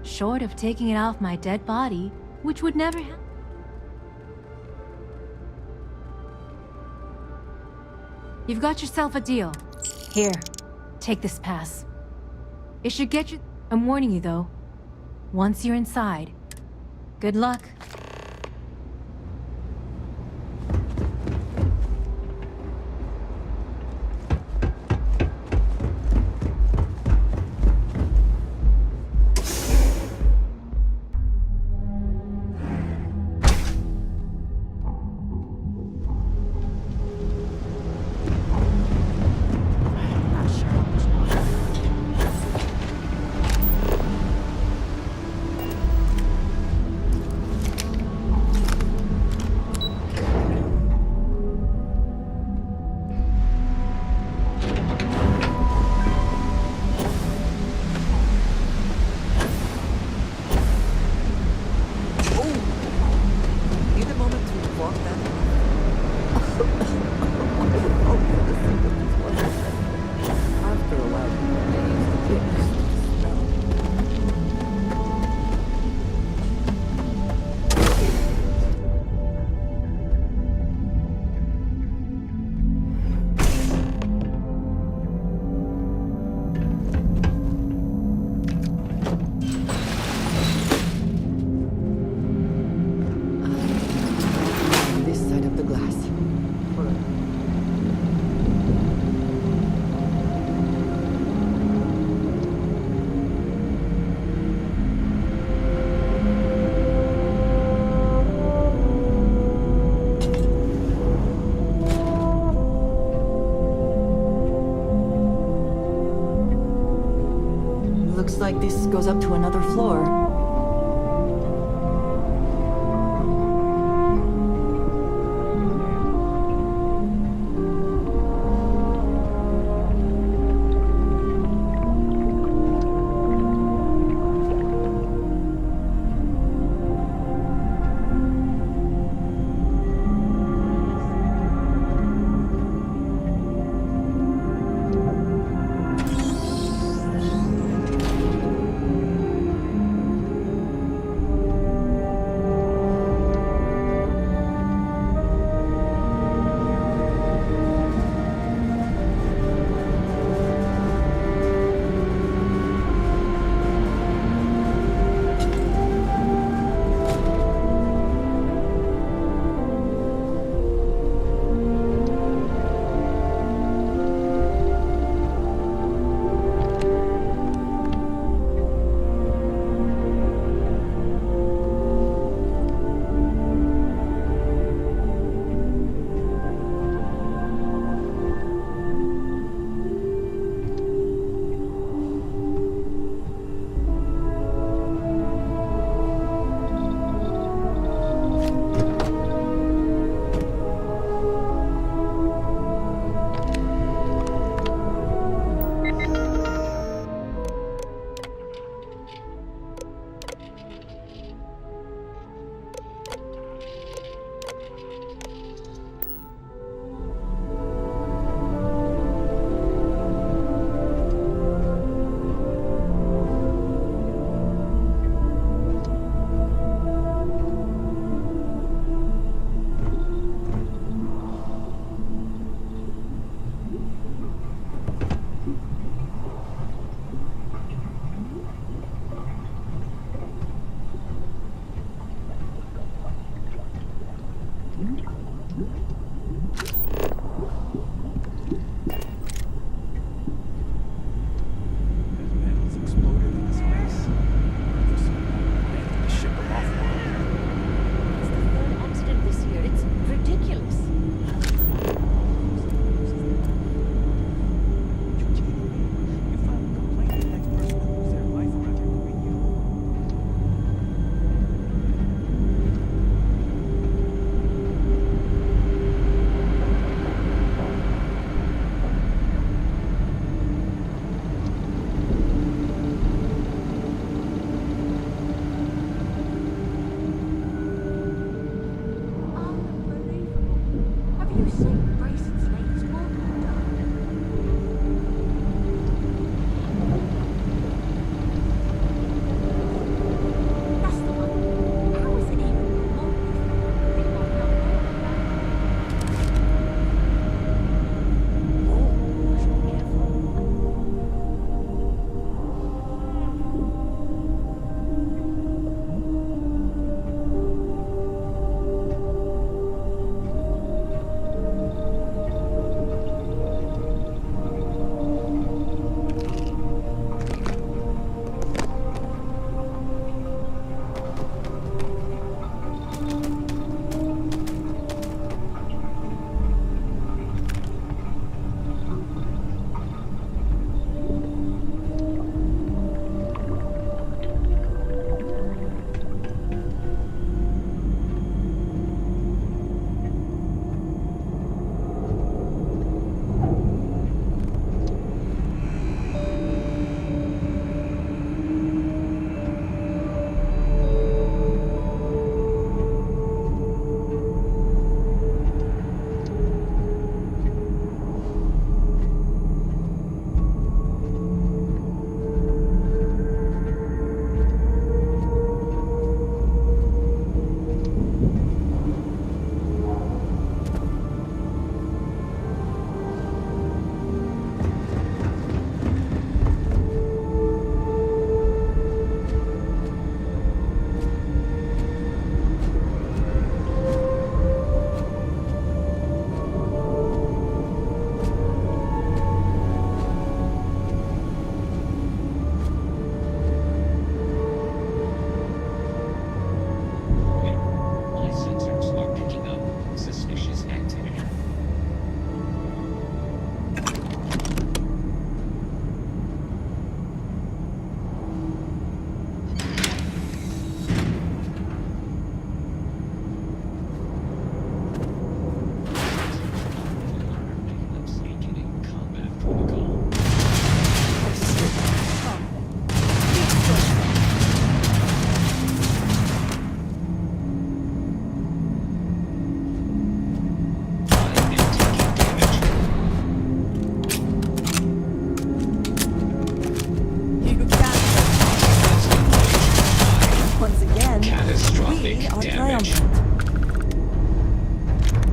Short of taking it off my dead body, which would never happen. You've got yourself a deal. Here, take this pass. It should get you... I'm warning you, though. Once you're inside, good luck. Looks like this goes up to another floor.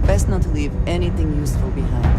Best not to leave anything useful behind.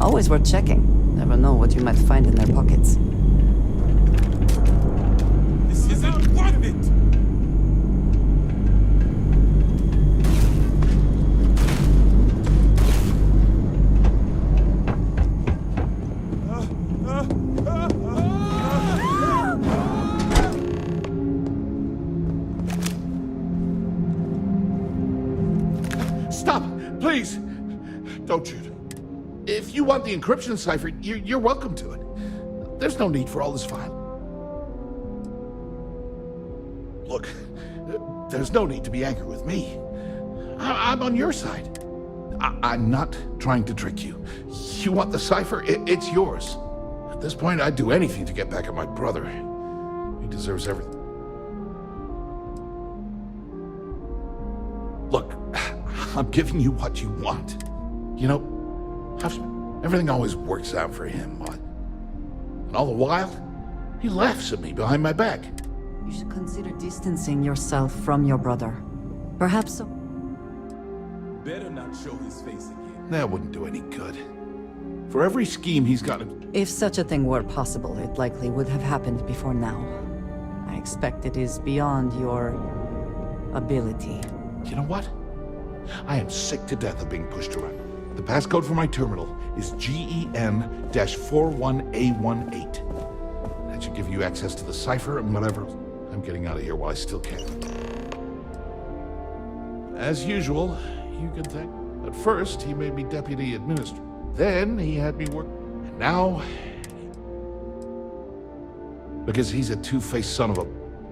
Always worth checking. Never know what you might find in their pockets. This isn't worth it! Stop! Please! Don't shoot. If you want the encryption cipher, you're welcome to it. There's no need for all this file. Look, there's no need to be angry with me. I'm on your side. I'm not trying to trick you. You want the cipher? It's yours. At this point, I'd do anything to get back at my brother. He deserves everything. Look, I'm giving you what you want. You know, everything always works out for him. And all the while, he laughs at me behind my back. You should consider distancing yourself from your brother. Perhaps so. Better not show his face again. That wouldn't do any good. For every scheme he's got... If such a thing were possible, it likely would have happened before now. I expect it is beyond your ability. You know what? I am sick to death of being pushed around. The passcode for my terminal is GEN-41A18. That should give you access to the cipher and whatever. I'm getting out of here while I still can. As usual, you can thank. At first, he made me deputy administrator. Then he had me work. And now... because he's a two-faced son of a...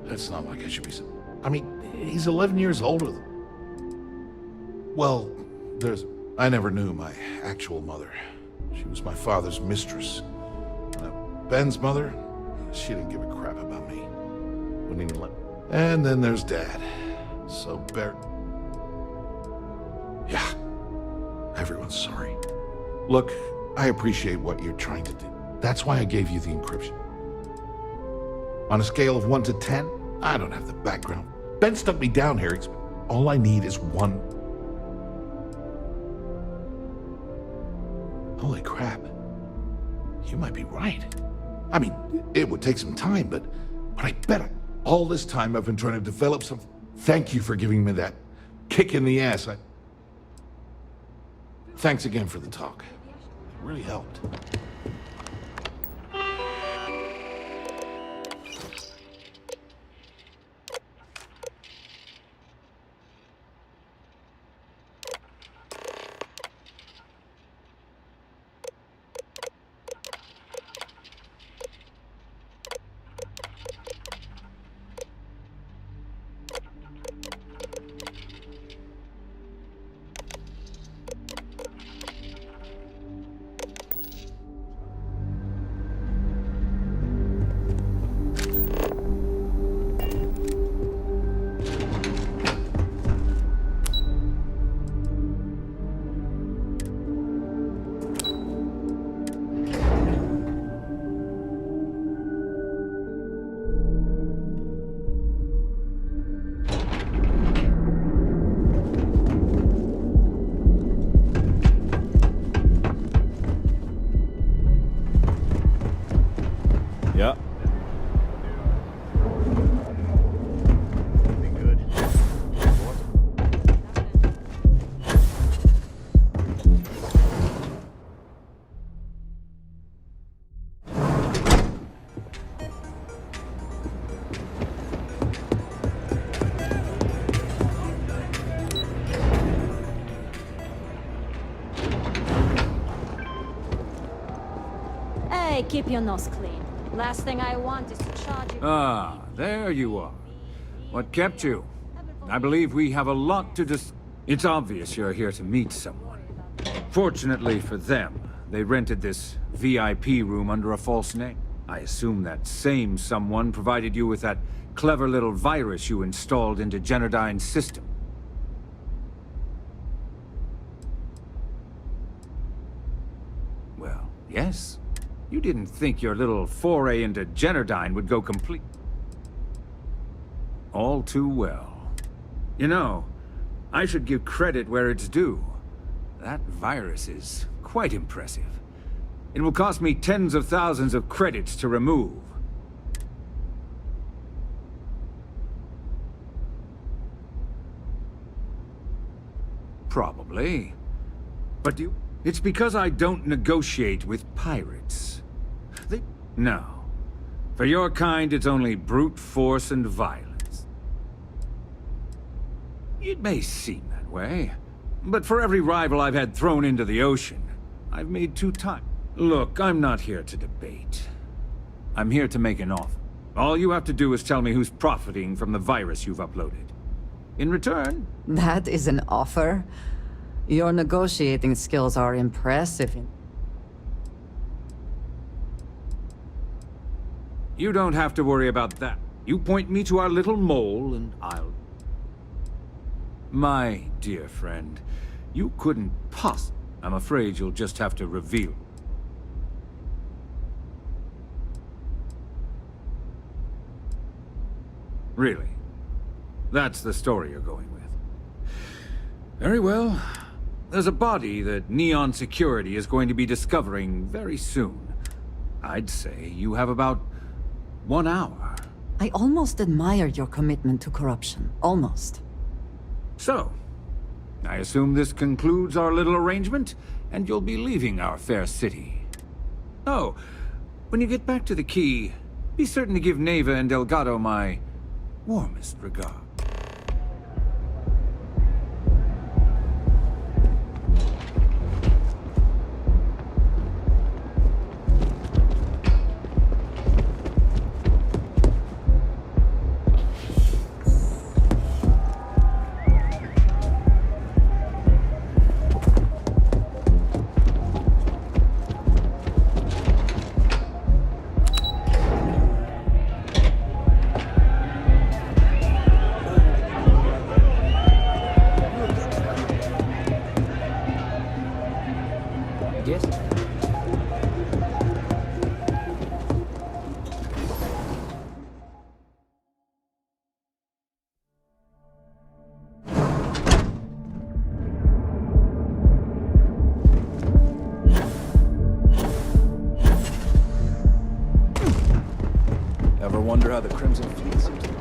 That's not like I should be... I mean, he's 11 years older than... Well, I never knew my actual mother. She was my father's mistress. Ben's mother, she didn't give a crap about me. Wouldn't even let... And then there's Dad. So yeah, everyone's sorry. Look, I appreciate what you're trying to do. That's why I gave you the encryption. On a scale of 1 to 10, I don't have the background. Ben stuck me down here. All I need is 1. Holy crap. You might be right. I mean, it would take some time, but I bet all this time I've been trying to develop something. Thank you for giving me that kick in the ass. Thanks again for the talk. It really helped. Yeah. Hey, keep your nose clean. Last thing I want is to charge you. Ah, there you are. What kept you? I believe we have a lot to It's obvious you're here to meet someone. Fortunately for them, they rented this VIP room under a false name. I assume that same someone provided you with that clever little virus you installed into Generdyne's system. Well, yes. You didn't think your little foray into Generdyne would go complete. All too well. You know, I should give credit where it's due. That virus is quite impressive. It will cost me tens of thousands of credits to remove. Probably. But it's because I don't negotiate with pirates. No. For your kind, it's only brute force and violence. It may seem that way, but for every rival I've had thrown into the ocean, I've made 2 times. Look, I'm not here to debate. I'm here to make an offer. All you have to do is tell me who's profiting from the virus you've uploaded. In return... That is an offer? Your negotiating skills are impressive. You don't have to worry about that. You point me to our little mole and I'll... My dear friend, you couldn't possibly... I'm afraid you'll just have to reveal. Really? That's the story you're going with. Very well. There's a body that Neon Security is going to be discovering very soon. I'd say you have about 1 hour. I almost admire your commitment to corruption. Almost. So, I assume this concludes our little arrangement, and you'll be leaving our fair city. Oh, when you get back to the key, be certain to give Neva and Delgado my warmest regard. how the Crimson Fleet seems to be.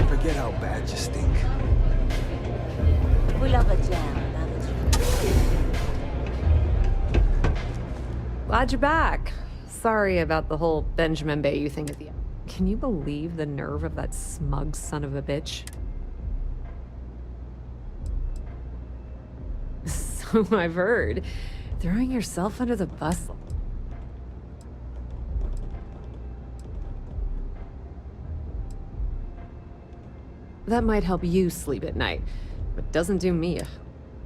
Forget how bad you stink. We love a jam. Glad you're back. Sorry about the whole Benjamin Bayou thing at the end. Can you believe the nerve of that smug son of a bitch? So I've heard. Throwing yourself under the bus. That might help you sleep at night, but doesn't do me.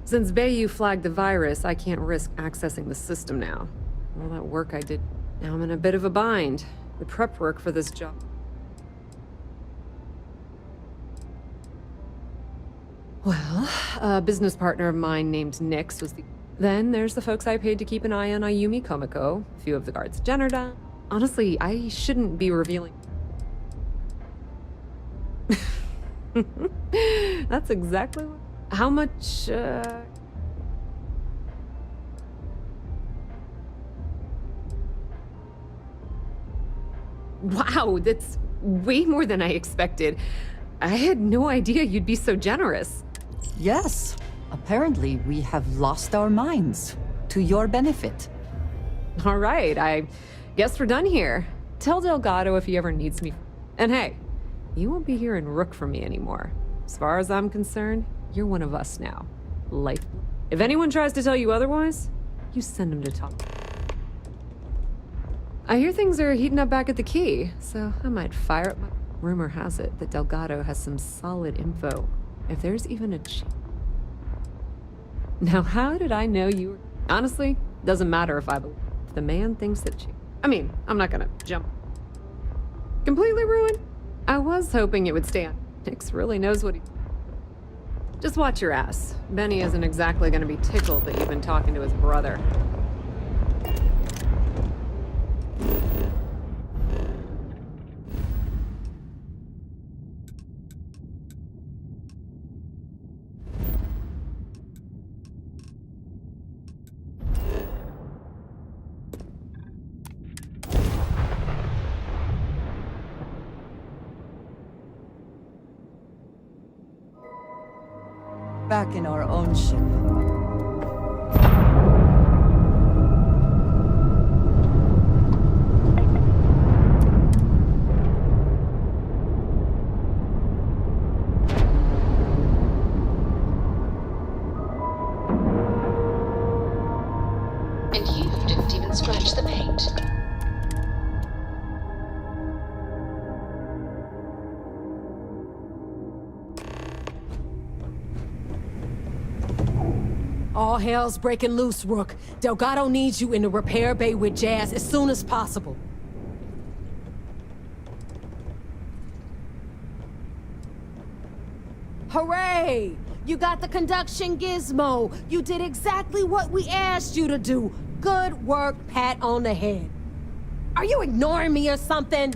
Since Bayou flagged the virus, I can't risk accessing the system now. All that work I did, now I'm in a bit of a bind. The prep work for this job. Well, a business partner of mine named Nyx was the... Then there's the folks I paid to keep an eye on Ayumi Komiko, a few of the guards at Generda. Honestly, I shouldn't be revealing... That's exactly what... How much, Wow, that's way more than I expected. I had no idea you'd be so generous. Yes. Apparently, we have lost our minds. To your benefit. All right, I guess we're done here. Tell Delgado if he ever needs me. And hey, you won't be hearing Rook from me anymore. As far as I'm concerned, you're one of us now. Life. If anyone tries to tell you otherwise, you send them to talk. I hear things are heating up back at the Key, so I might fire up my... Rumor has it that Delgado has some solid info. If there's even a chance. Now, how did I know you were... Honestly, doesn't matter if I believe. If the man thinks that she... I mean, I'm not gonna jump. Completely ruined? I was hoping it would stay on. Nyx really knows what he... Just watch your ass. Benny isn't exactly gonna be tickled that you've been talking to his brother. Back in our own ship. And you didn't even scratch the paint. All hell's breaking loose, Rook. Delgado needs you in the repair bay with Jazz as soon as possible. Hooray! You got the conduction gizmo. You did exactly what we asked you to do. Good work, pat on the head. Are you ignoring me or something?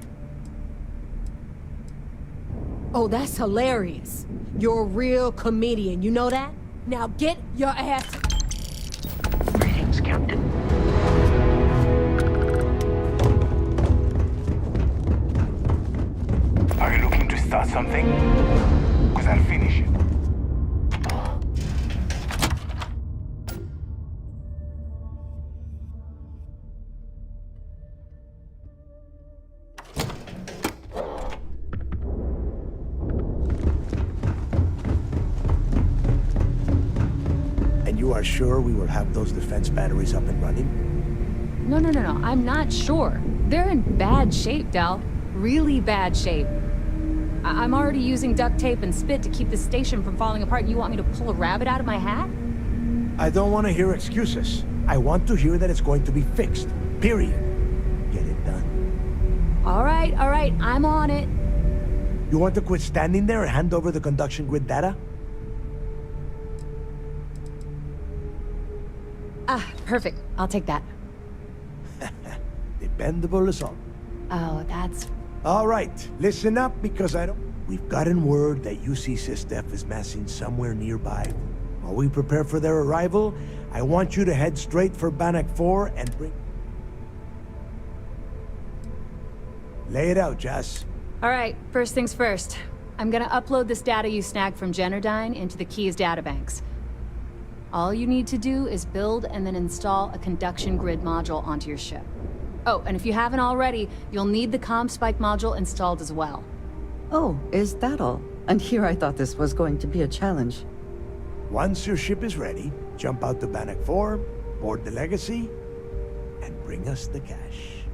Oh, that's hilarious. You're a real comedian, you know that? Now get your ass... Greetings, Captain. Are you looking to start something? Because I'll finish it. You are sure we will have those defense batteries up and running? No, I'm not sure. They're in bad shape, Del. Really bad shape. I'm already using duct tape and spit to keep the station from falling apart, and you want me to pull a rabbit out of my hat? I don't want to hear excuses. I want to hear that it's going to be fixed. Period. Get it done. All right, I'm on it. You want to quit standing there and hand over the conduction grid data? Perfect. I'll take that. Dependable as all. Oh, that's... All right, listen up because We've gotten word that UC SysDef is massing somewhere nearby. While we prepare for their arrival, I want you to head straight for Bannock 4 and bring... Lay it out, Jess. All right, first things first. I'm gonna upload this data you snagged from Generdyne into the Keys databanks. All you need to do is build and then install a conduction grid module onto your ship. Oh, and if you haven't already, you'll need the CommSpike module installed as well. Oh, is that all? And here I thought this was going to be a challenge. Once your ship is ready, jump out to Bannock 4, board the Legacy, and bring us the cash.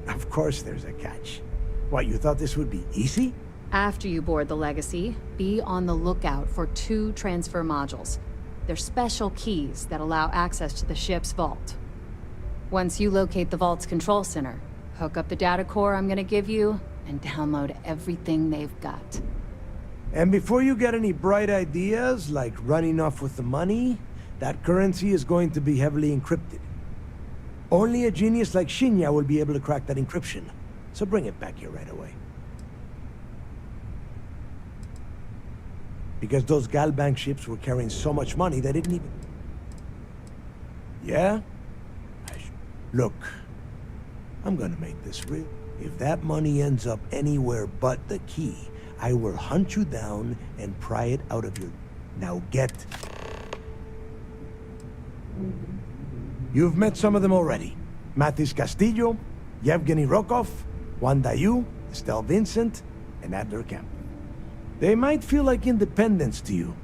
Of course there's a catch. What, you thought this would be easy? After you board the Legacy, be on the lookout for 2 transfer modules. They're special keys that allow access to the ship's vault. Once you locate the vault's control center, hook up the data core I'm gonna give you, and download everything they've got. And before you get any bright ideas, like running off with the money, that currency is going to be heavily encrypted. Only a genius like Shinya will be able to crack that encryption, so bring it back here right away. Because those Galbank ships were carrying so much money they didn't even... Yeah? Look, I'm gonna make this real. If that money ends up anywhere but the key, I will hunt you down and pry it out of your... Now get... You've met some of them already. Matis Castillo, Yevgeny Rokov, Juan Dayu, Estelle Vincent, and Adler Kemp. They might feel like independents to you,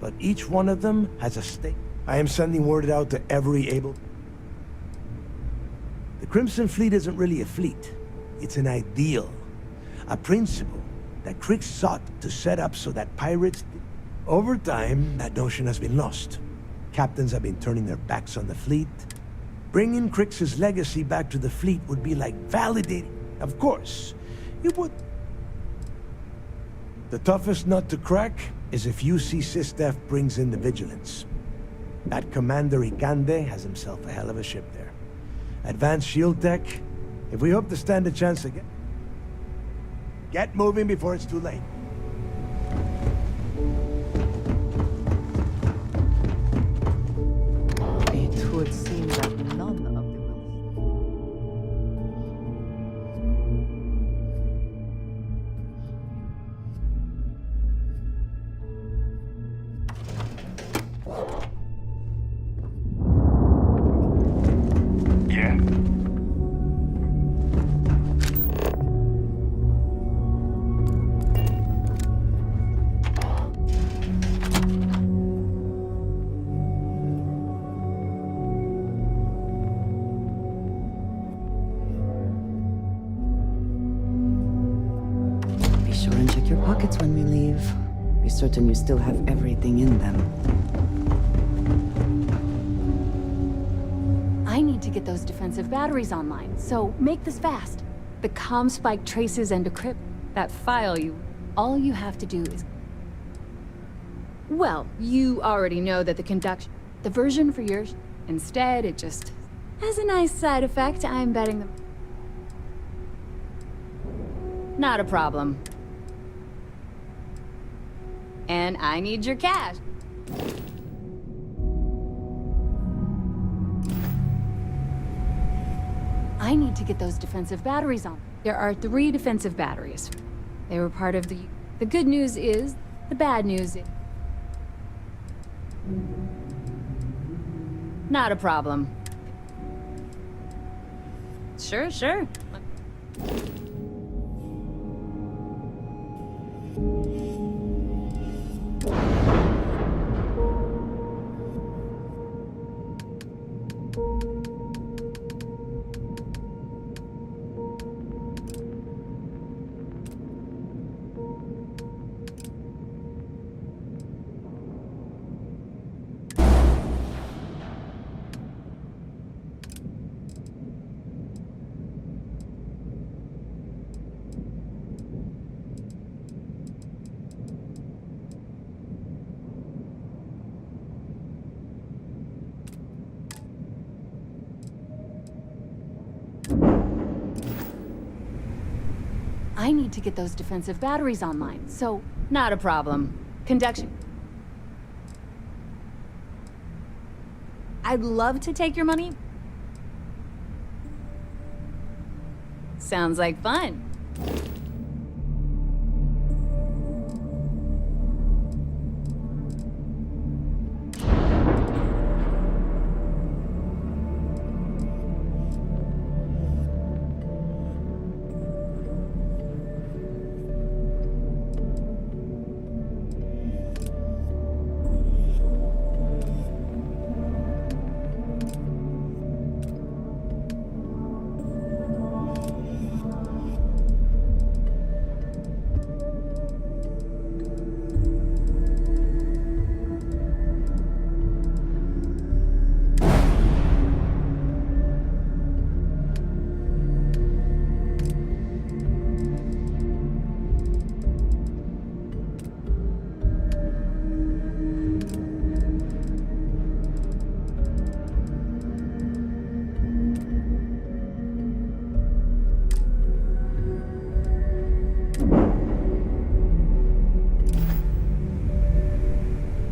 but each one of them has a stake. I am sending word out to every able... The Crimson Fleet isn't really a fleet. It's an ideal. A principle that Krix sought to set up so that pirates... Over time, that notion has been lost. Captains have been turning their backs on the fleet. Bringing Krix's legacy back to the fleet would be like validating... Of course, you would... The toughest nut to crack is if UC SysDef brings in the Vigilance. That Commander Ikande has himself a hell of a ship there. Advanced shield tech. If we hope to stand a chance again... Get moving before it's too late. It would seem that none of the when we leave. Be certain you still have everything in them. I need to get those defensive batteries online, so make this fast. The CommSpike traces and decrypt that file all you have to do is... Well, you already know that the version for yours, instead it just has a nice side effect. I'm betting them. Not a problem. And I need your cash. I need to get those defensive batteries on. There are 3 defensive batteries. They were part of the... The good news is... The bad news is... Not a problem. Sure. I need to get those defensive batteries online, so... Not a problem. Conduction... I'd love to take your money. Sounds like fun.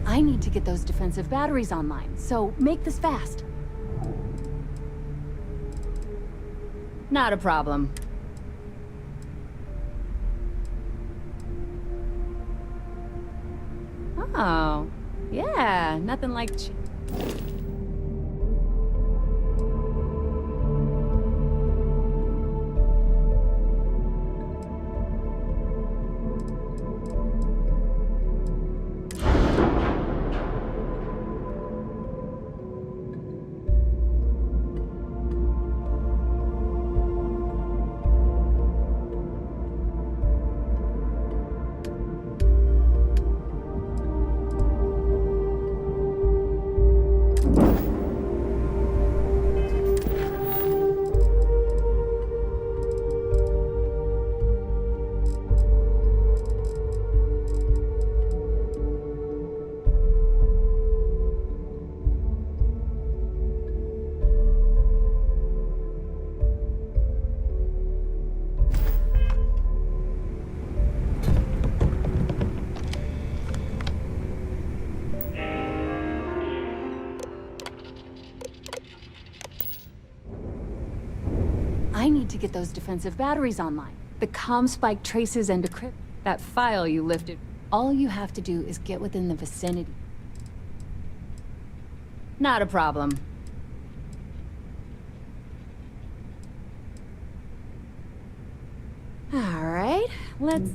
I need to get those defensive batteries online, so make this fast. Not a problem. Oh, yeah, nothing like... I need to get those defensive batteries online. The comm spike traces and decrypt. That file you lifted. All you have to do is get within the vicinity. Not a problem. All right, let's...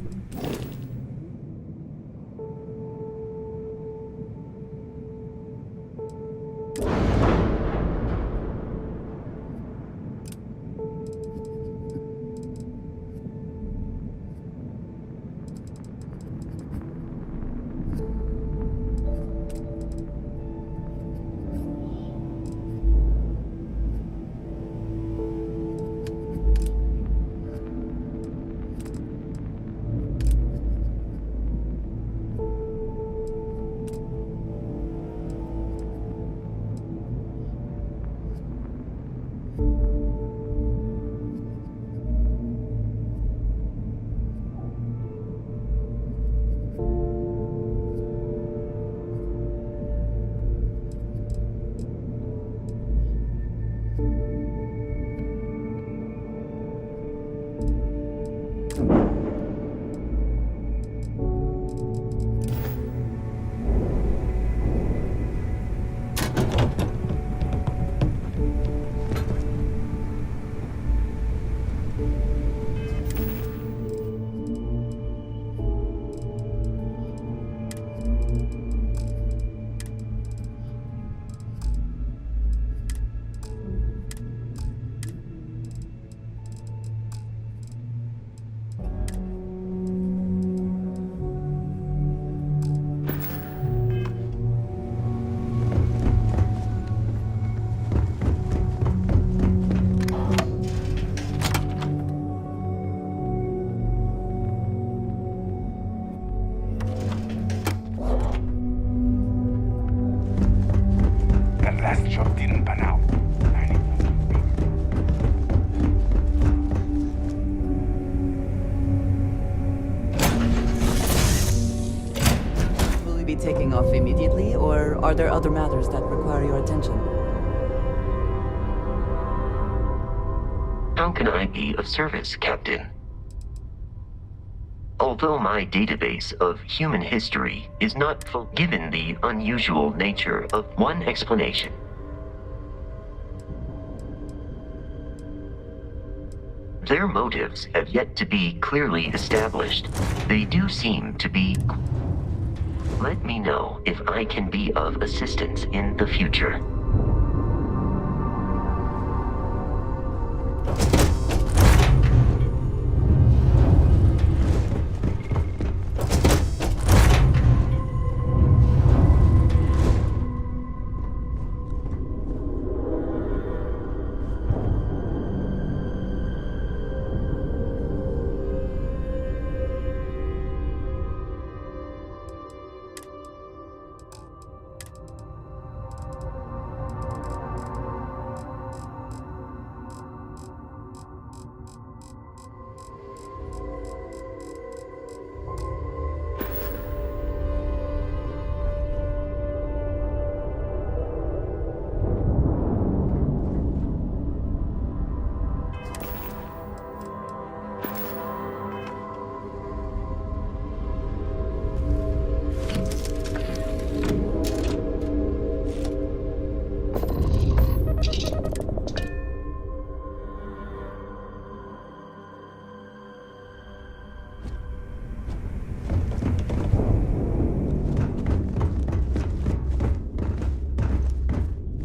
we be taking off immediately, or are there other matters that require your attention? How can I be of service, Captain? Although my database of human history is not full, given the unusual nature of one explanation. Their motives have yet to be clearly established. They do seem to be... Let me know if I can be of assistance in the future.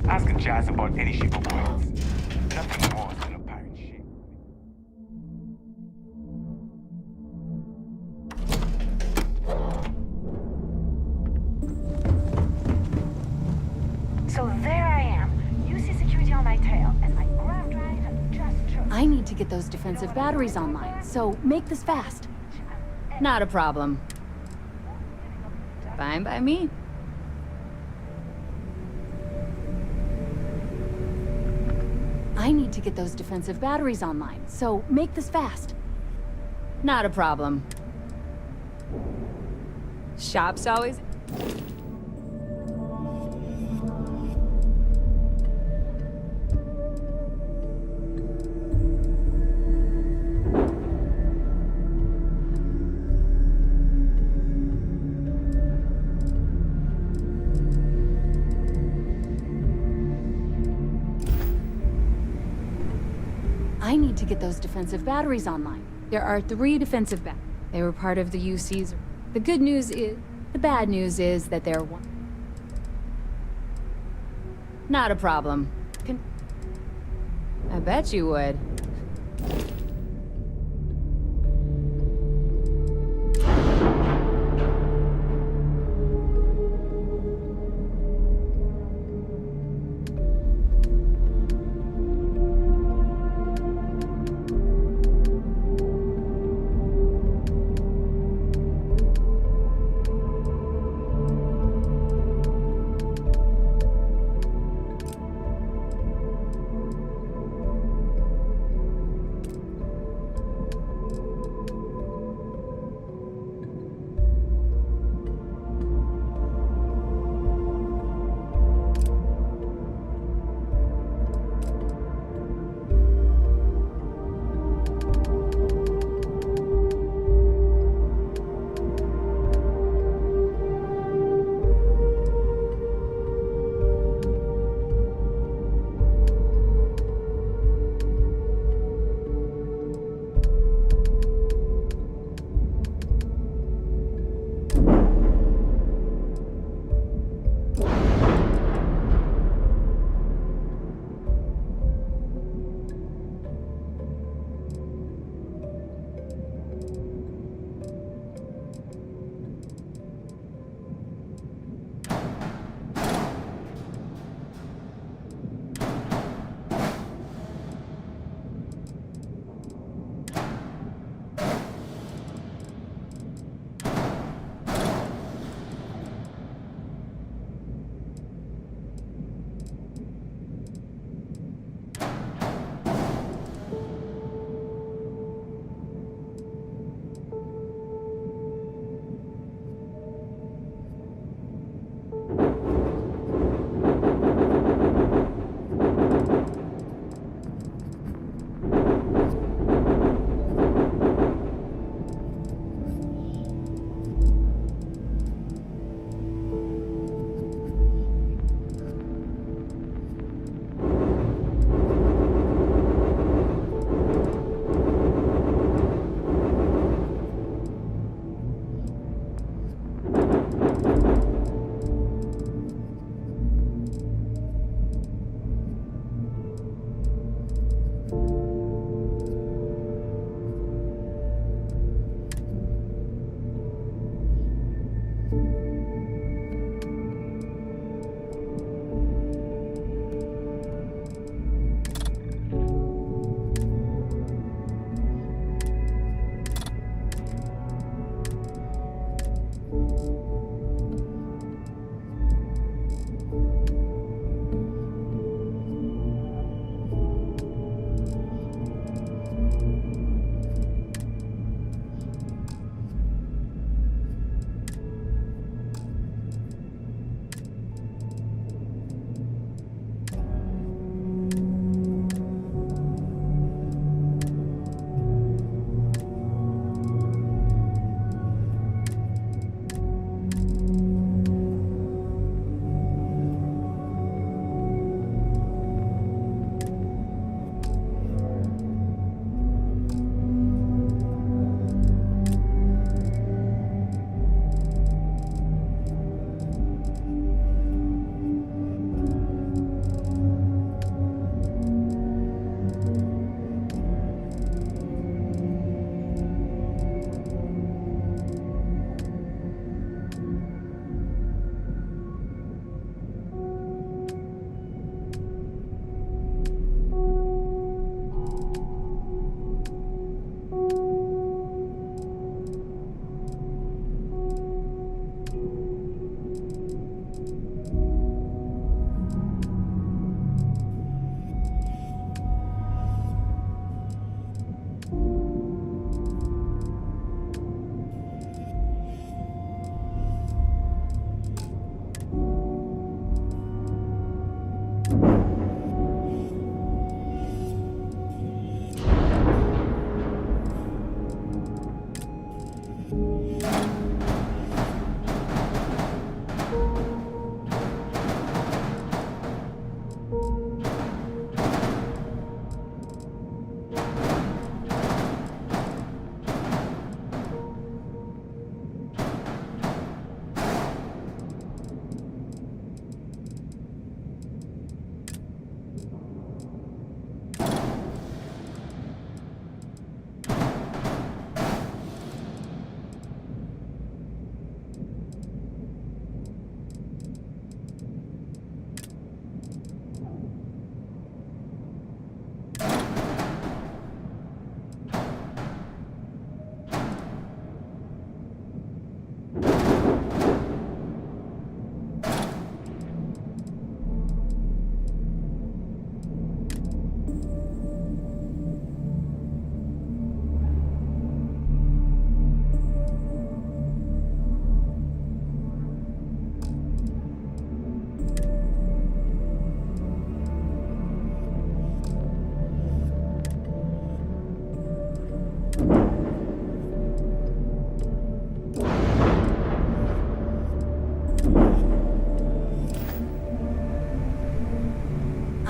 Asking Jazz about any ship operates. Nothing more than a pirate ship. So there I am. You see security on my tail, and my grab drive just choked. I need to get those defensive batteries online, so make this fast. Not a problem. Fine by me. I need to get those defensive batteries online, so make this fast. Not a problem. Shop's always... I need to get those defensive batteries online. There are 3 defensive batteries. They were part of the UC's... The good news is... The bad news is that they're one... Not a problem. I bet you would.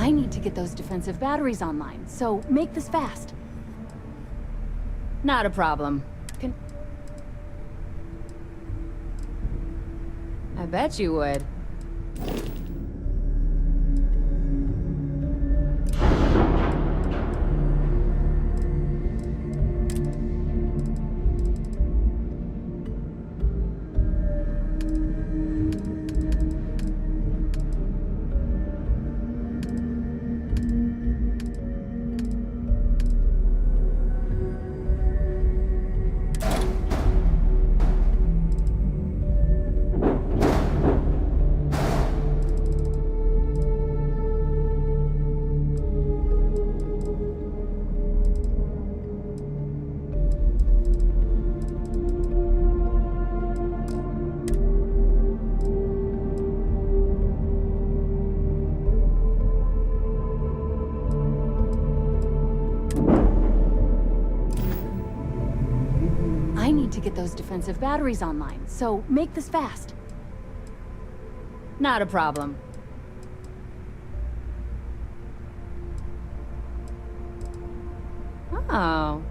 I need to get those defensive batteries online, so make this fast. Not a problem. I bet you would. I need to get those defensive batteries online, so make this fast. Not a problem. Oh.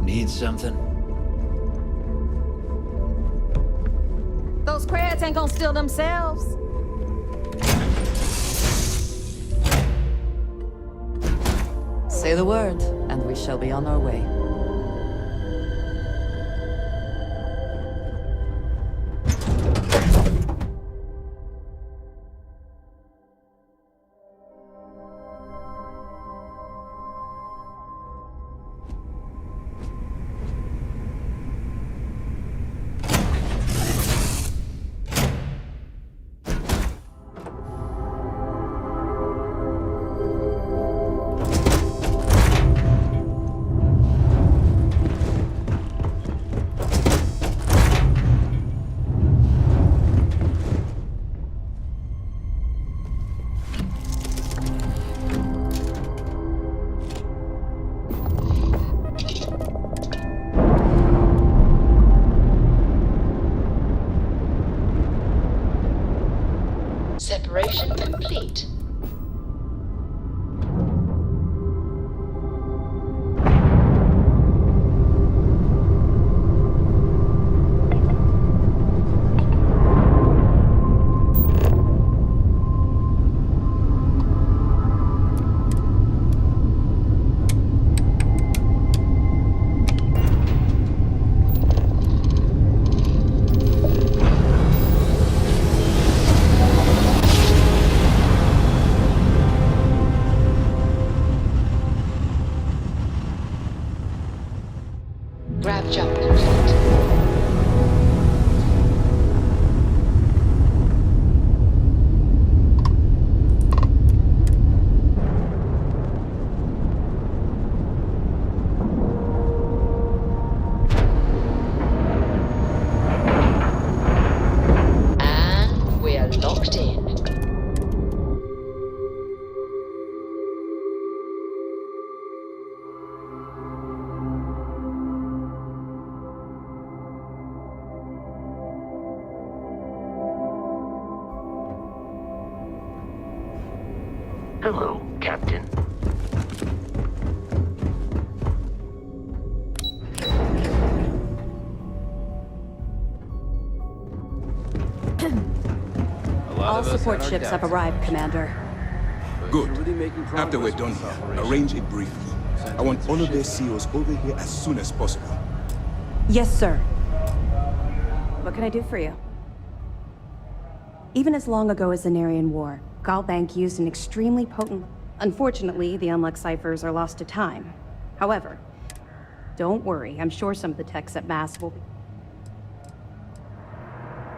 Need something? Those crabs ain't gonna steal themselves. Say the word, and we shall be on our way. Separation complete. Grab jump complete. And we're locked in. Hello, Captain. All support ships have arrived, Commander. Good. After we're done here, arrange it briefly. I want all of their CEOs over here as soon as possible. Yes, sir. What can I do for you? Even as long ago as the Narian War, Galbank used an extremely potent... Unfortunately, the Unluck ciphers are lost to time. However, don't worry, I'm sure some of the techs at Mass will be...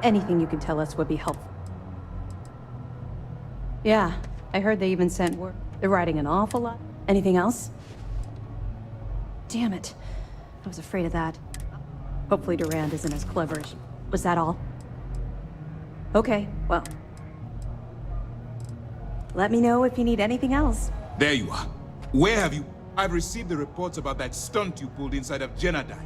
Anything you can tell us would be helpful. Yeah, I heard they even sent word. They're writing an awful lot. Anything else? Damn it. I was afraid of that. Hopefully Durand isn't as clever as... Was that all? Okay, well... Let me know if you need anything else. There you are. Where have you... I've received the reports about that stunt you pulled inside of Genadine.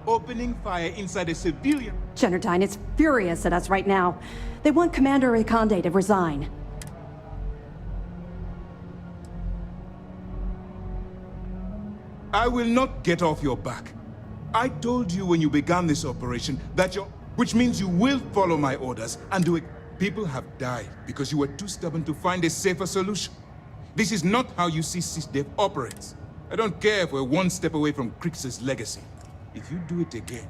Opening fire inside a civilian... Generdyne is furious at us right now. They want Commander Reconde to resign. I will not get off your back. I told you when you began this operation that which means you will follow my orders and do it. People have died because you were too stubborn to find a safer solution. This is not how you see SysDev operates. I don't care if we're one step away from Krix's legacy. If you do it again...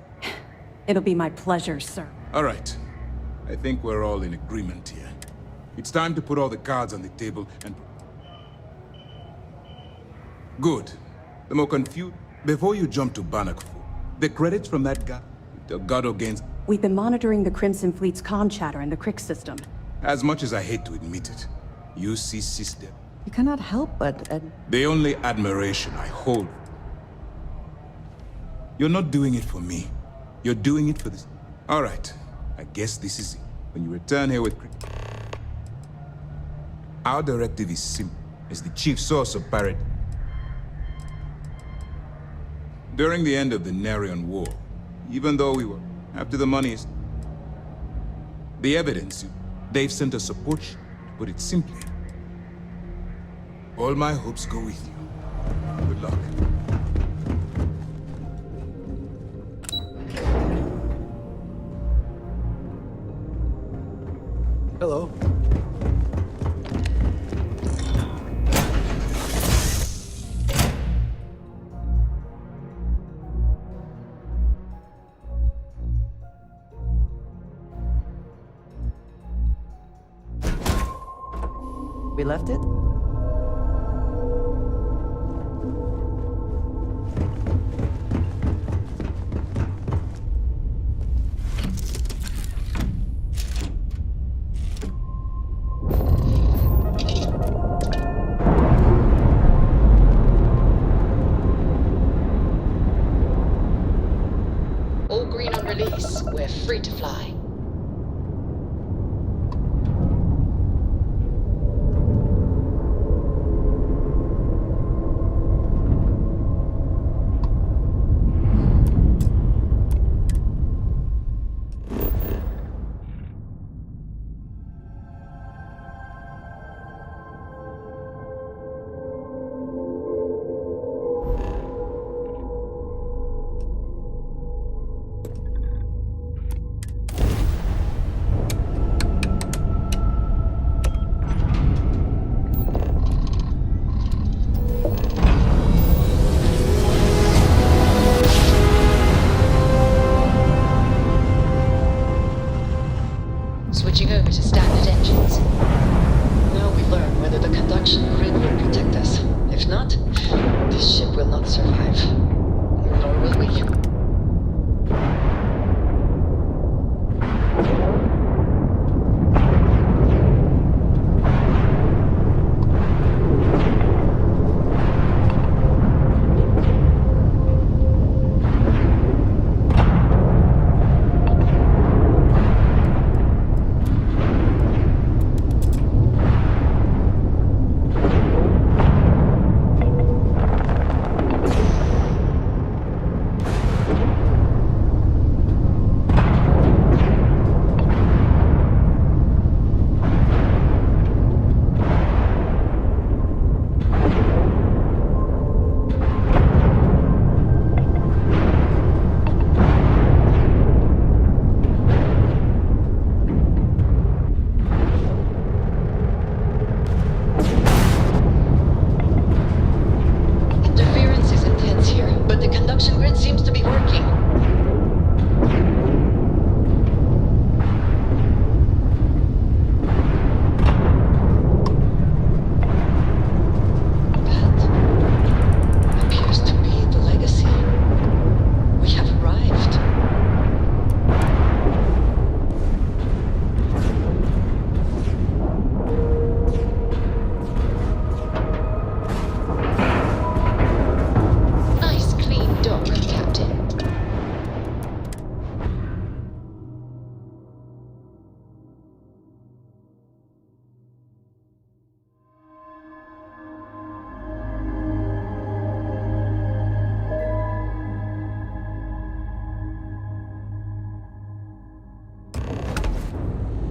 It'll be my pleasure, sir. All right. I think we're all in agreement here. It's time to put all the cards on the table and... Good. The more confused... Before you jump to Bannock, the credits from that guy, Delgado gains... We've been monitoring the Crimson Fleet's comm chatter in the Crix system. As much as I hate to admit it, you see SysDev. You cannot help but... The only admiration I hold... You're not doing it for me. You're doing it for this... All right. I guess this is it. When you return here with... Our directive is simple. It's the chief source of pirate... During the end of the Narian War, even though we were after the money is... The evidence, they've sent a support ship, to put it simply. All my hopes go with you. Good luck. Hello. We left it? All green on release. We're free to fly. Switching over to standard engines. Now we learn whether the conduction grid will protect us. If not, this ship will not survive. Nor will we.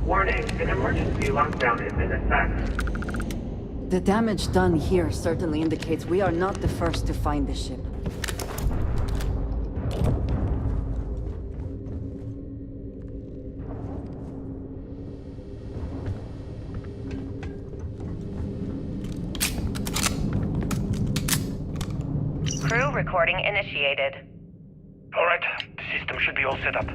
Warning, an emergency lockdown is in effect. The damage done here certainly indicates we are not the first to find the ship. Crew recording initiated. Alright, the system should be all set up.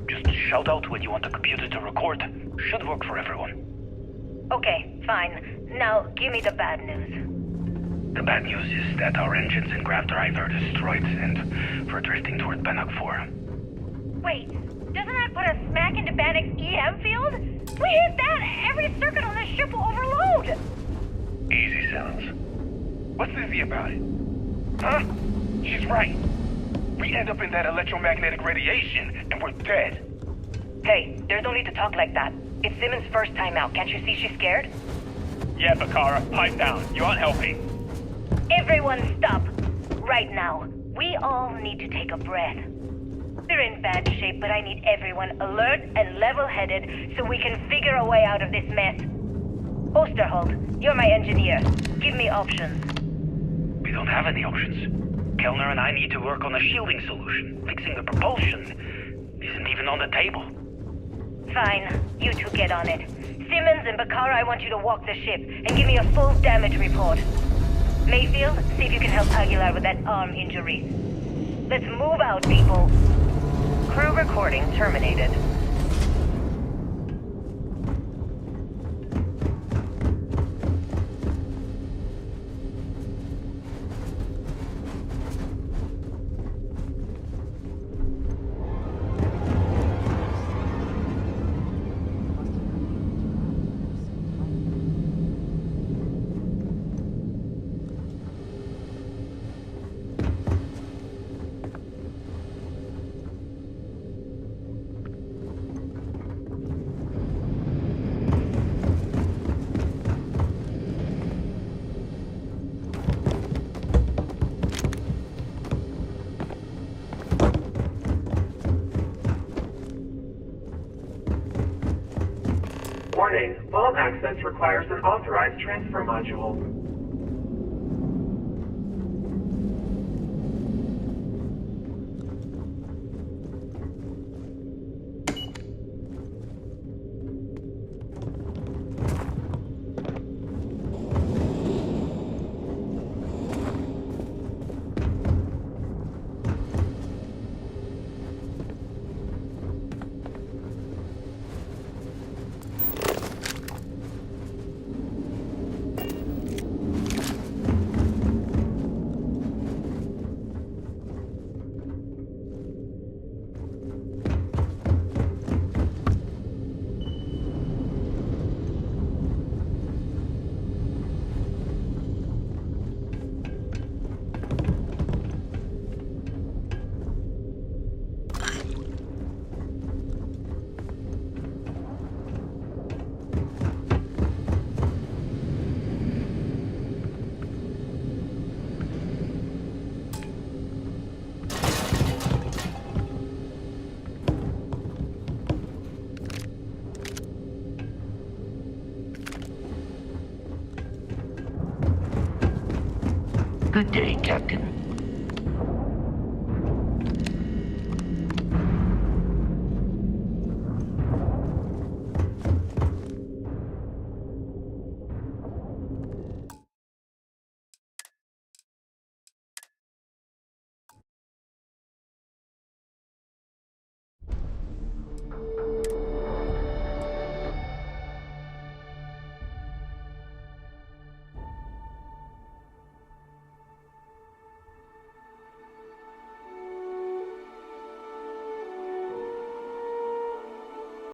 Just shout out when you want the computer to record. Should work for everyone. Okay, fine. Now, give me the bad news. The bad news is that our engines and grav drive are destroyed, and we're drifting toward Bannock 4. Wait, doesn't that put us smack into Bannock's EM field? We hit that, every circuit on this ship will overload! Easy, Sounds. What's easy about it? Huh? She's right. We end up in that electromagnetic radiation, and we're dead. Hey, there's no need to talk like that. It's Simmons' first time out. Can't you see she's scared? Yeah, Bakara, pipe down. You aren't helping. Everyone stop. Right now. We all need to take a breath. We're in bad shape, but I need everyone alert and level-headed so we can figure a way out of this mess. Osterholt, you're my engineer. Give me options. We don't have any options. Kellner and I need to work on a shielding solution. Fixing the propulsion isn't even on the table. Fine. You two get on it. Simmons and Bakara, I want you to walk the ship and give me a full damage report. Mayfield, see if you can help Aguilar with that arm injury. Let's move out, people. Crew recording terminated. Warning, vault access requires an authorized transfer module. Good day, Captain.